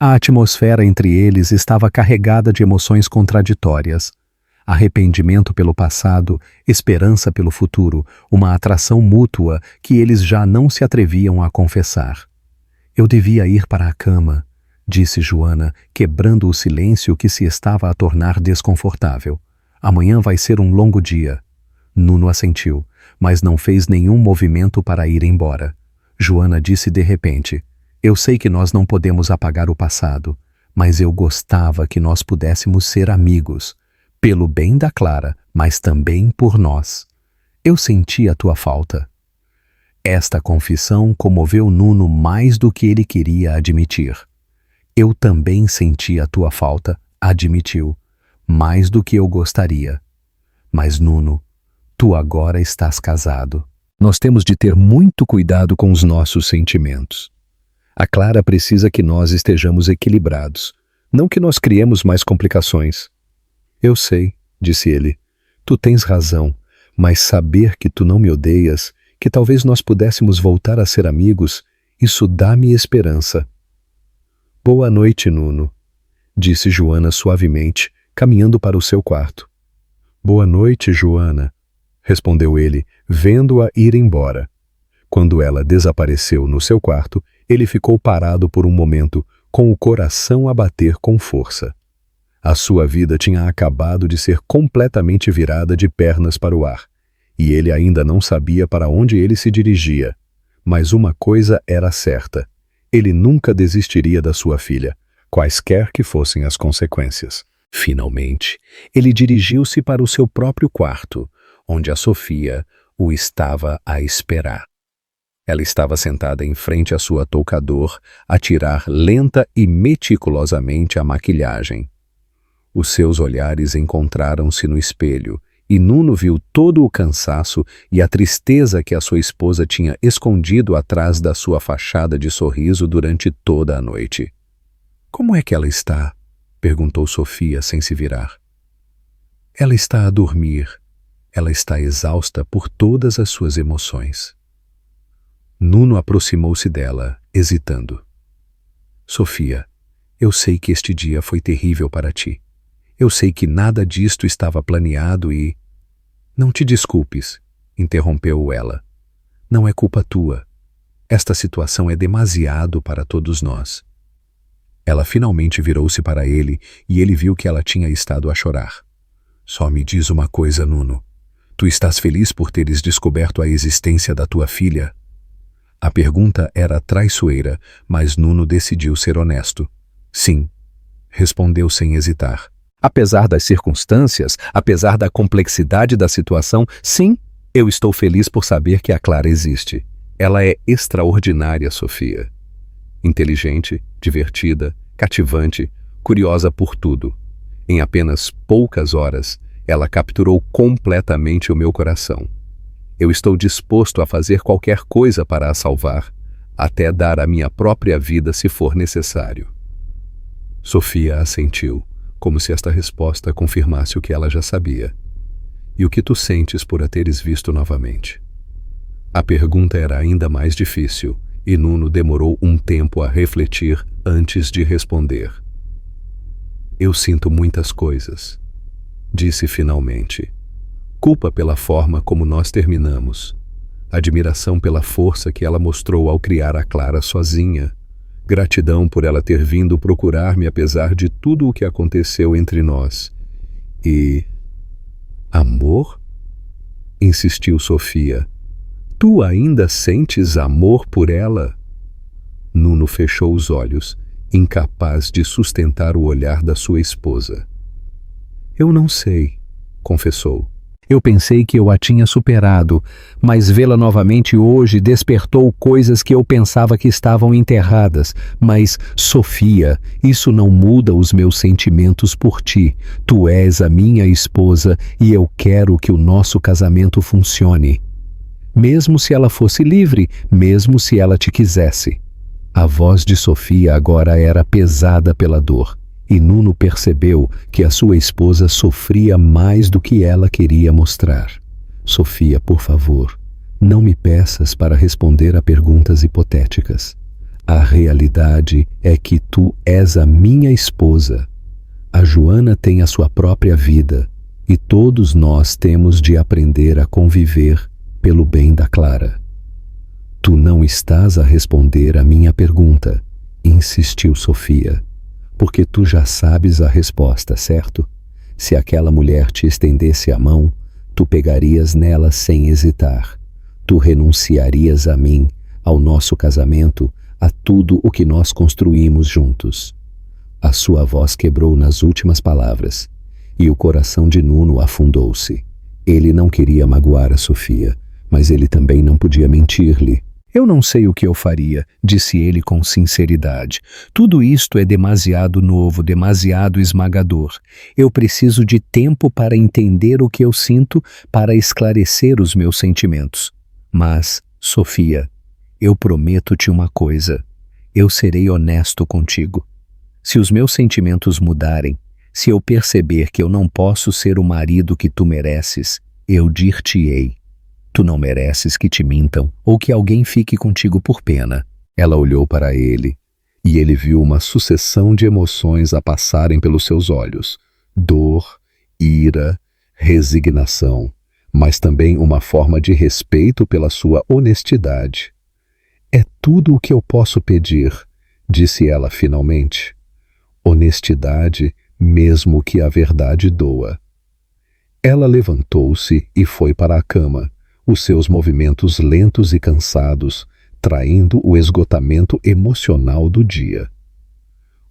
A atmosfera entre eles estava carregada de emoções contraditórias. Arrependimento pelo passado, esperança pelo futuro, uma atração mútua que eles já não se atreviam a confessar. "Eu devia ir para a cama", disse Joana, quebrando o silêncio que se estava a tornar desconfortável. "Amanhã vai ser um longo dia." Nuno assentiu, mas não fez nenhum movimento para ir embora. Joana disse de repente: "Eu sei que nós não podemos apagar o passado, mas eu gostava que nós pudéssemos ser amigos, pelo bem da Clara, mas também por nós. Eu senti a tua falta." Esta confissão comoveu Nuno mais do que ele queria admitir. "Eu também senti a tua falta", admitiu, "mais do que eu gostaria. Mas, Nuno, tu agora estás casado. Nós temos de ter muito cuidado com os nossos sentimentos. A Clara precisa que nós estejamos equilibrados, não que nós criemos mais complicações." "Eu sei", disse ele, "tu tens razão, mas saber que tu não me odeias, que talvez nós pudéssemos voltar a ser amigos, isso dá-me esperança." "Boa noite, Nuno", disse Joana suavemente, caminhando para o seu quarto. Boa noite, Joana, respondeu ele, vendo-a ir embora. Quando ela desapareceu no seu quarto, ele ficou parado por um momento, com o coração a bater com força. A sua vida tinha acabado de ser completamente virada de pernas para o ar, e ele ainda não sabia para onde ele se dirigia. Mas uma coisa era certa: ele nunca desistiria da sua filha, quaisquer que fossem as consequências. Finalmente, ele dirigiu-se para o seu próprio quarto, onde a Sofia o estava a esperar. Ela estava sentada em frente à sua toucador, a tirar lenta e meticulosamente a maquilhagem. Os seus olhares encontraram-se no espelho, e Nuno viu todo o cansaço e a tristeza que a sua esposa tinha escondido atrás da sua fachada de sorriso durante toda a noite. "Como é que ela está?" perguntou Sofia sem se virar. "Ela está a dormir. Ela está exausta por todas as suas emoções." Nuno aproximou-se dela, hesitando. "Sofia, eu sei que este dia foi terrível para ti. Eu sei que nada disto estava planeado e..." "Não te desculpes", interrompeu ela. "Não é culpa tua. Esta situação é demasiado para todos nós." Ela finalmente virou-se para ele e ele viu que ela tinha estado a chorar. "Só me diz uma coisa, Nuno. Tu estás feliz por teres descoberto a existência da tua filha?" A pergunta era traiçoeira, mas Nuno decidiu ser honesto. "Sim", respondeu sem hesitar. "Apesar das circunstâncias, apesar da complexidade da situação, sim, eu estou feliz por saber que a Clara existe. Ela é extraordinária, Sofia. Inteligente, divertida, cativante, curiosa por tudo. Em apenas poucas horas, ela capturou completamente o meu coração. Eu estou disposto a fazer qualquer coisa para a salvar, até dar a minha própria vida se for necessário." Sofia assentiu, como se esta resposta confirmasse o que ela já sabia. "E o que tu sentes por a teres visto novamente?" A pergunta era ainda mais difícil, e Nuno demorou um tempo a refletir antes de responder. "Eu sinto muitas coisas", disse finalmente. "Culpa pela forma como nós terminamos. Admiração pela força que ela mostrou ao criar a Clara sozinha. Gratidão por ela ter vindo procurar-me apesar de tudo o que aconteceu entre nós. E... amor?" insistiu Sofia. "Tu ainda sentes amor por ela?" Nuno fechou os olhos, incapaz de sustentar o olhar da sua esposa. "Eu não sei", confessou. "Eu pensei que eu a tinha superado, mas vê-la novamente hoje despertou coisas que eu pensava que estavam enterradas. Mas, Sofia, isso não muda os meus sentimentos por ti. Tu és a minha esposa e eu quero que o nosso casamento funcione. Mesmo se ela fosse livre, mesmo se ela te quisesse." A voz de Sofia agora era pesada pela dor, e Nuno percebeu que a sua esposa sofria mais do que ela queria mostrar. "Sofia, por favor, não me peças para responder a perguntas hipotéticas. A realidade é que tu és a minha esposa. A Joana tem a sua própria vida, e todos nós temos de aprender a conviver pelo bem da Clara." "Tu não estás a responder a minha pergunta", insistiu Sofia, "porque tu já sabes a resposta, certo? Se aquela mulher te estendesse a mão, tu pegarias nela sem hesitar. Tu renunciarias a mim, ao nosso casamento, a tudo o que nós construímos juntos." A sua voz quebrou nas últimas palavras, e o coração de Nuno afundou-se. Ele não queria magoar a Sofia, mas ele também não podia mentir-lhe. "Eu não sei o que eu faria", disse ele com sinceridade. "Tudo isto é demasiado novo, demasiado esmagador. Eu preciso de tempo para entender o que eu sinto, para esclarecer os meus sentimentos. Mas, Sofia, eu prometo-te uma coisa. Eu serei honesto contigo. Se os meus sentimentos mudarem, se eu perceber que eu não posso ser o marido que tu mereces, eu dir-te-ei. Tu não mereces que te mintam ou que alguém fique contigo por pena." Ela olhou para ele, e ele viu uma sucessão de emoções a passarem pelos seus olhos: dor, ira, resignação, mas também uma forma de respeito pela sua honestidade. É tudo o que eu posso pedir, disse ela finalmente. Honestidade, mesmo que a verdade doa. Ela levantou-se e foi para a cama, os seus movimentos lentos e cansados, traindo o esgotamento emocional do dia.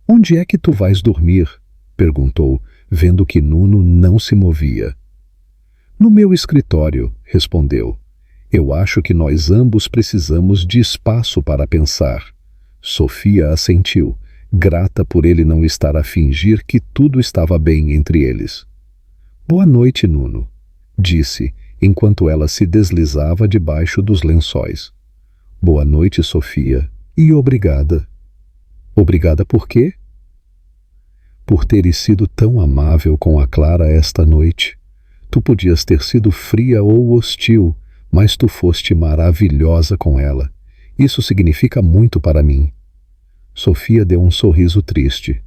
Onde é que tu vais dormir? Perguntou, vendo que Nuno não se movia. No meu escritório, respondeu. Eu acho que nós ambos precisamos de espaço para pensar. Sofia assentiu, grata por ele não estar a fingir que tudo estava bem entre eles. Boa noite, Nuno, disse, enquanto ela se deslizava debaixo dos lençóis. Boa noite, Sofia, e obrigada. Obrigada por quê? Por teres sido tão amável com a Clara esta noite. Tu podias ter sido fria ou hostil, mas tu foste maravilhosa com ela. Isso significa muito para mim. Sofia deu um sorriso triste.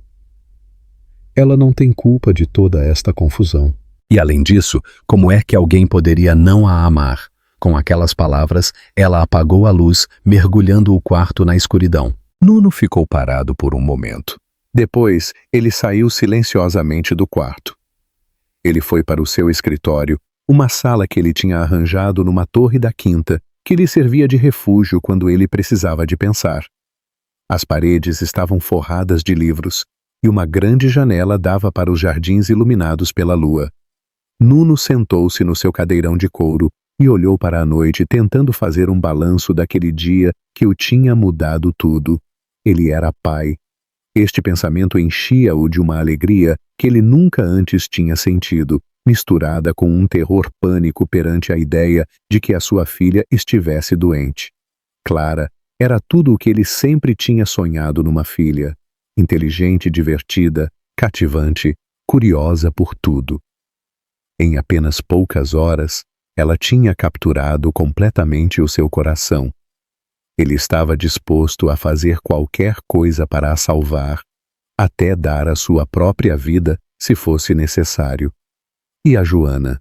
Ela não tem culpa de toda esta confusão. E além disso, como é que alguém poderia não a amar? Com aquelas palavras, ela apagou a luz, mergulhando o quarto na escuridão. Nuno ficou parado por um momento. Depois, ele saiu silenciosamente do quarto. Ele foi para o seu escritório, uma sala que ele tinha arranjado numa torre da quinta, que lhe servia de refúgio quando ele precisava de pensar. As paredes estavam forradas de livros, e uma grande janela dava para os jardins iluminados pela lua. Nuno sentou-se no seu cadeirão de couro e olhou para a noite tentando fazer um balanço daquele dia que o tinha mudado tudo. Ele era pai. Este pensamento enchia-o de uma alegria que ele nunca antes tinha sentido, misturada com um terror pânico perante a ideia de que a sua filha estivesse doente. Clara era tudo o que ele sempre tinha sonhado numa filha. Inteligente, divertida, cativante, curiosa por tudo. Em apenas poucas horas, ela tinha capturado completamente o seu coração. Ele estava disposto a fazer qualquer coisa para a salvar, até dar a sua própria vida, se fosse necessário. E a Joana?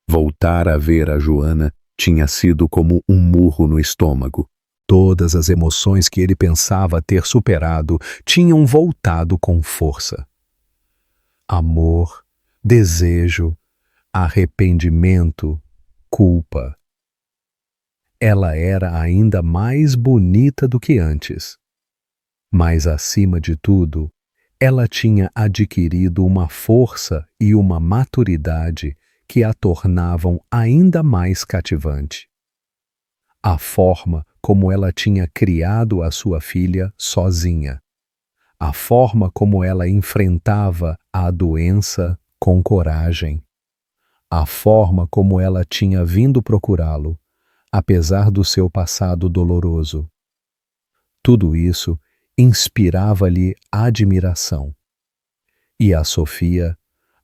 Voltar a ver a Joana tinha sido como um murro no estômago. Todas as emoções que ele pensava ter superado tinham voltado com força. Amor, desejo, arrependimento, culpa. Ela era ainda mais bonita do que antes. Mas, acima de tudo, ela tinha adquirido uma força e uma maturidade que a tornavam ainda mais cativante. A forma como ela tinha criado a sua filha sozinha. A forma como ela enfrentava a doença com coragem. A forma como ela tinha vindo procurá-lo, apesar do seu passado doloroso. Tudo isso inspirava-lhe admiração. E a Sofia,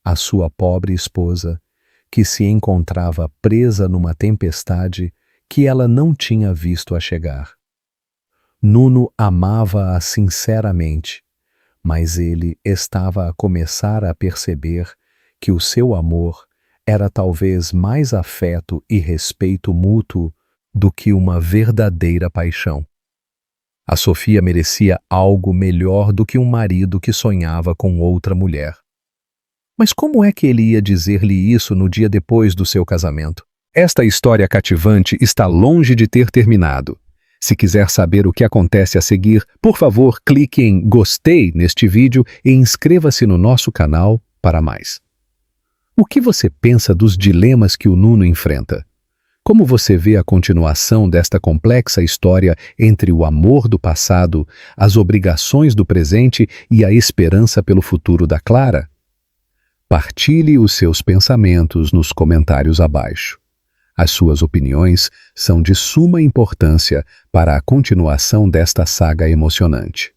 a sua pobre esposa, que se encontrava presa numa tempestade que ela não tinha visto a chegar. Nuno amava-a sinceramente, mas ele estava a começar a perceber que o seu amor era talvez mais afeto e respeito mútuo do que uma verdadeira paixão. A Sofia merecia algo melhor do que um marido que sonhava com outra mulher. Mas como é que ele ia dizer-lhe isso no dia depois do seu casamento? Esta história cativante está longe de ter terminado. Se quiser saber o que acontece a seguir, por favor, clique em gostei neste vídeo e inscreva-se no nosso canal para mais. O que você pensa dos dilemas que o Nuno enfrenta? Como você vê a continuação desta complexa história entre o amor do passado, as obrigações do presente e a esperança pelo futuro da Clara? Partilhe os seus pensamentos nos comentários abaixo. As suas opiniões são de suma importância para a continuação desta saga emocionante.